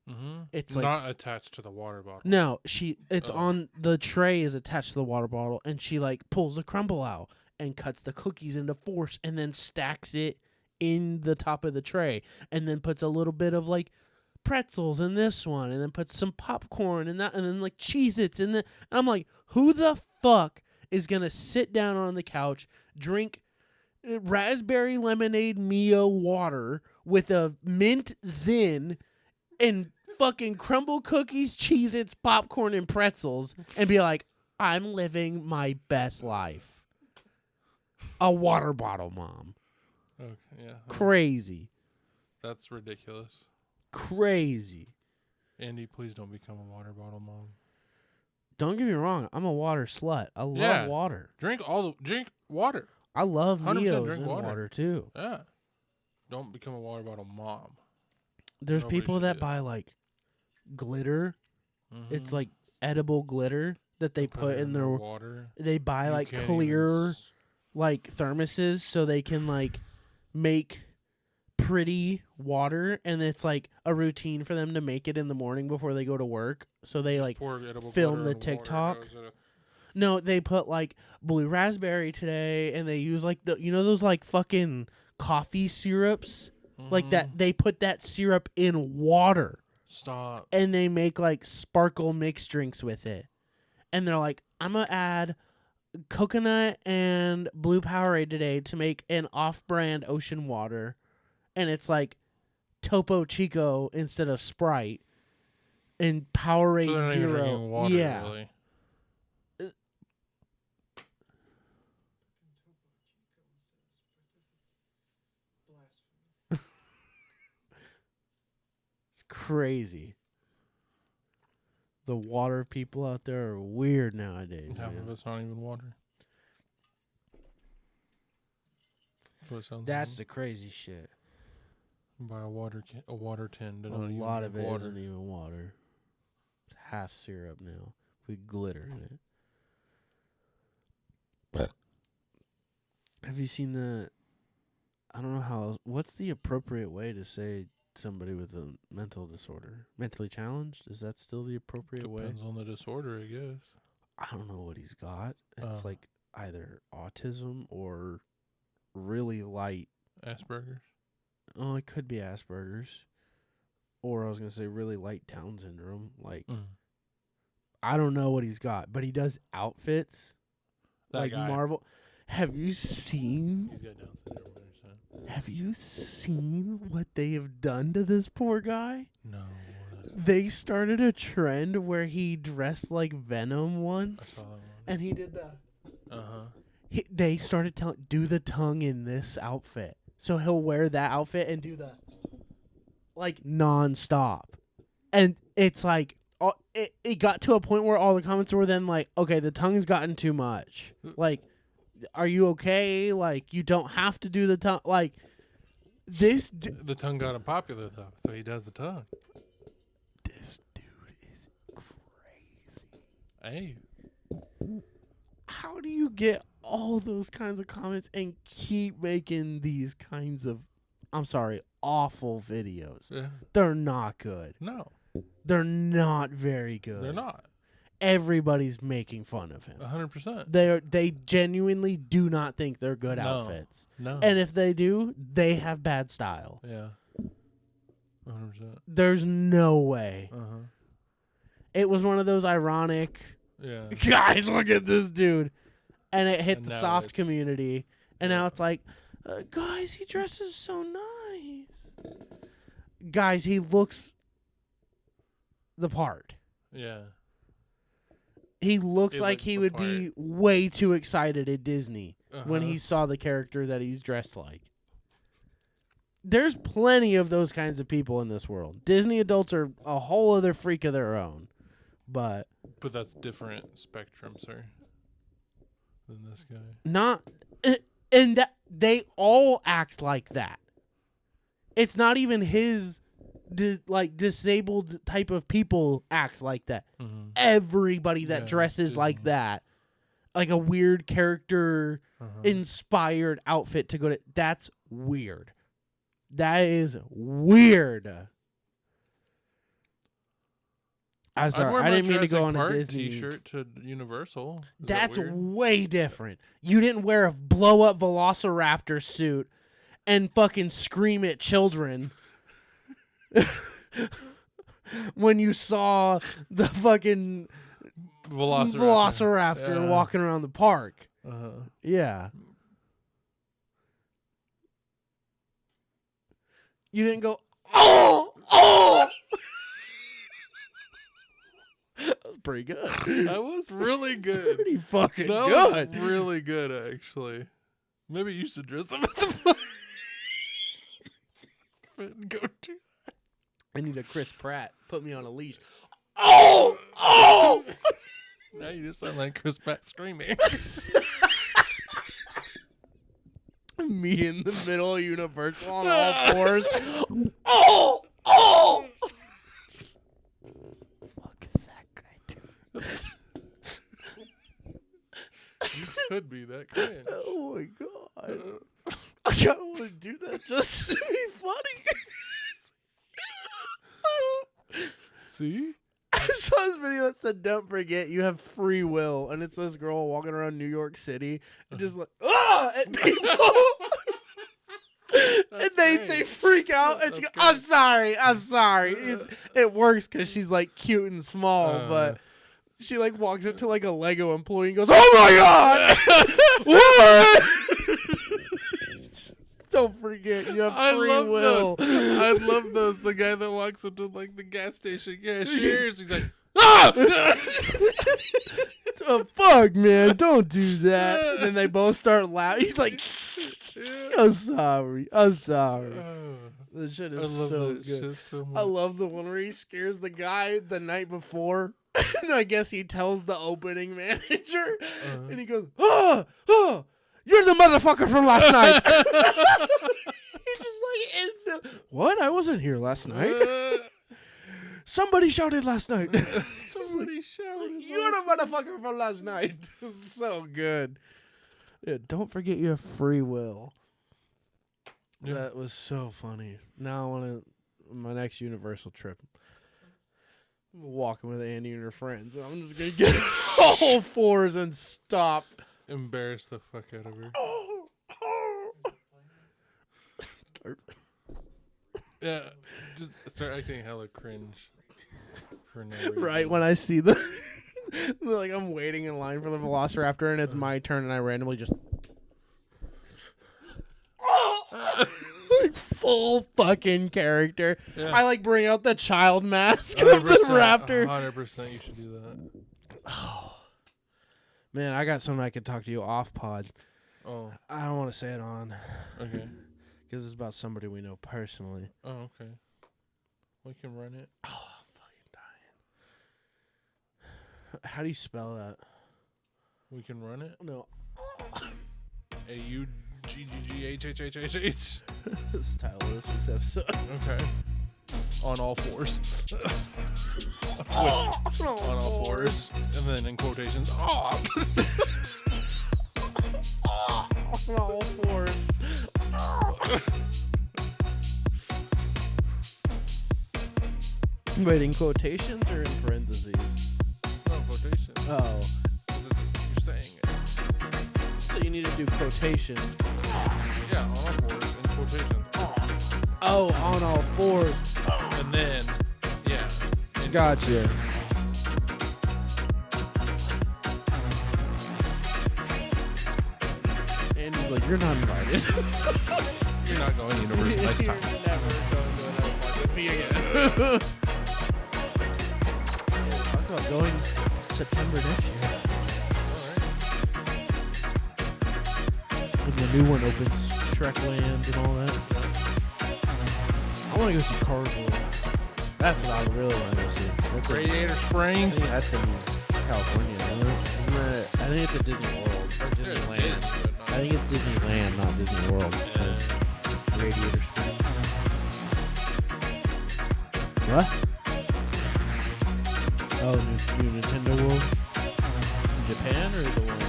Mm-hmm. It's not attached to the water bottle. No, it's Oh. on the tray is attached to the water bottle, and she like pulls the crumble out and cuts the cookies into fours, and then stacks it in the top of the tray, and then puts a little bit of like pretzels in this one, and then puts some popcorn in that, and then like Cheez-Its in the. And I'm like, who the fuck is gonna sit down on the couch, drink raspberry lemonade Mio water with a mint Zin and fucking crumble cookies, Cheez-Its, popcorn, and pretzels, and be like, I'm living my best life? A water bottle mom. Okay, yeah. Crazy. That's ridiculous. Crazy. Andy, please don't become a water bottle mom. Don't get me wrong, I'm a water slut. I love water. Drink water. I love 100% Mios drink and water. water too. Yeah. Don't become a water bottle mom. There's Nobody people should that do buy like glitter. Mm-hmm. It's like edible glitter that they put in their water. They buy You like can't clear even like thermoses so they can like make pretty water, and it's like a routine for them to make it in the morning before they go to work. So they just like pour edible film glitter the in water, TikTok. goes in a- No, they put like blue raspberry today, and they use like those like fucking coffee syrups like that. They put that syrup in water. Stop. And they make like sparkle mixed drinks with it. And they're like, I'm gonna add coconut and blue Powerade today to make an off-brand ocean water, and it's like Topo Chico instead of Sprite and Powerade So they're not even Zero. drinking water, Yeah, really. it's crazy. The water people out there are weird nowadays. Half Man. of it's not even water. That's what it sounds That's like. the crazy shit. Buy a water tin. A lot of it isn't even water. It's half syrup now with glitter in it. But have you seen the? I don't know how. What's the appropriate way to say somebody with a mental disorder? Mentally challenged? Is that still the appropriate way? Depends on the disorder, I guess. I don't know what he's got. It's like either autism or really light. Asperger's. Oh, it could be Asperger's. Or I was going to say really light Down syndrome. Like, I don't know what he's got, but he does outfits. That like guy. Marvel. Have you seen? He's got Down syndrome. I understand. Have you seen what they have done to this poor guy? No. They started a trend where he dressed like Venom I once, saw that one. and he did the. They started telling do the tongue in this outfit, so he'll wear that outfit and do the like nonstop, and it's like it got to a point where all the comments were then like, okay, the tongue's gotten too much. Like, are you okay? Like, you don't have to do the tongue. Like, this. The tongue got him popular though, so he does the tongue. This dude is crazy. Hey. How do you get all those kinds of comments and keep making these kinds of, I'm sorry, awful videos? Yeah. They're not good. No. They're not very good. They're not. everybody's making fun of him. 100%. They genuinely do not think they're good No. outfits. No. And if they do, they have bad style. Yeah. 100%. There's no way. Uh-huh. It was one of those ironic, Yeah. guys, look at this dude. And it hit And the now soft it's- community. And yeah. now it's like, guys, he dresses so nice. Guys, he looks the part. Yeah. He looks He like looks he the would part. be way too excited at Disney when Uh-huh. he saw the character that he's dressed like. There's plenty of those kinds of people in this world. Disney adults are a whole other freak of their own. But But that's different spectrum, sir, than this guy. not and that they all act like that. It's not even his disabled type of people act like that. Mm-hmm. Everybody that Yeah, dresses like Disney. that, like a weird character Uh-huh. inspired outfit to go to, that's weird. That is weird. I'm I'd sorry, wear I my didn't mean to Jurassic go on a Park Disney T-shirt to Universal. Is that That's weird? way different. You didn't wear a blow up Velociraptor suit and fucking scream at children when you saw the fucking Velociraptor Yeah. walking around the park. Uh-huh. Yeah. You didn't go, oh! That was pretty good. That was really good. Pretty fucking That good. was really good, actually. Maybe you should dress up at the go to. I need a Chris Pratt. Put me on a leash. Oh! Oh! Now you just sound like Chris Pratt screaming. Me in the middle of Universal on all fours. Oh! Oh! Fuck is that guy doing? You could be that cringe. Oh my god. I kind of want to do that just to be funny. See? I saw this video that said, "Don't forget you have free will," and it's this girl walking around New York City and just like at people, and they great. freak out and she goes, That's "I'm great. sorry, I'm sorry." It works because she's like cute and small, but she like walks up to like a Lego employee and goes, "Oh my god, what?" Don't forget you have free will. I love those. The guy that walks up to like the gas station cashiers. He's like, ah! Oh, fuck, man, don't do that. And then they both start laughing. He's like, I'm sorry. This shit I is love so that good. shit so I much. love the one where he scares the guy the night before. And I guess he tells the opening manager. And he goes, oh, you're the motherfucker from last night. He's just like, instant. What? I wasn't here last night. Somebody shouted last night. Somebody shouted. You're the motherfucker from last night. So good. Yeah, don't forget you have free will. Yeah. That was so funny. Now I want to, my next Universal trip, I'm walking with Andy and her friends. And I'm just going to get all fours and stop. Embarrass the fuck out of her. Yeah, just start acting hella cringe for no reason. Right when I see the, like I'm waiting in line for the Velociraptor and it's my turn and I randomly just. Like full fucking character. Yeah. I like bring out the child mask of the raptor. 100% you should do that. Oh. Man, I got something I could talk to you off pod. Oh, I don't want to say it on okay. because it's about somebody we know personally. Oh, okay. We can run it. Oh, I'm fucking dying. How do you spell that? We can run it. No. AUGGGHHHHH. This title of this week's episode. Okay. On all fours. Oh, On all fours. And then in quotations. Oh. On all fours. Wait, in quotations or in parentheses? No quotations. Oh, You're saying it. so you need to do quotations. Yeah, on all fours in quotations. Oh, on all fours. And then, yeah. Gotcha. And he's like, you're not invited. You're not going to Universal next time. You're never going to another park with me again. Talk about going September next year. When the new one opens, Shrek Land and all that. I want to go see Cars World. That's what I really want to go see. That's Radiator I Springs. think that's in California. Isn't it? I think it's at Disney World or Disneyland. I think it's Disneyland, not Disney World. Because Radiator Springs. What? Oh, new Nintendo World? In Japan or the one?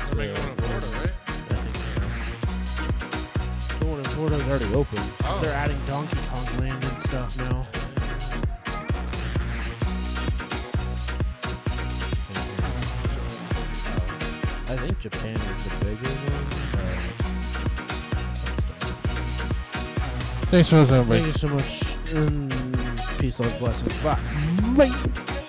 They're making one in Florida, right? I think so. The one in Florida's already open. Oh. They're adding Donkey Kong Land and stuff now. I think Japan is the bigger one. Thanks for listening, Thank you so much. Peace, love, blessings. Bye. Bye.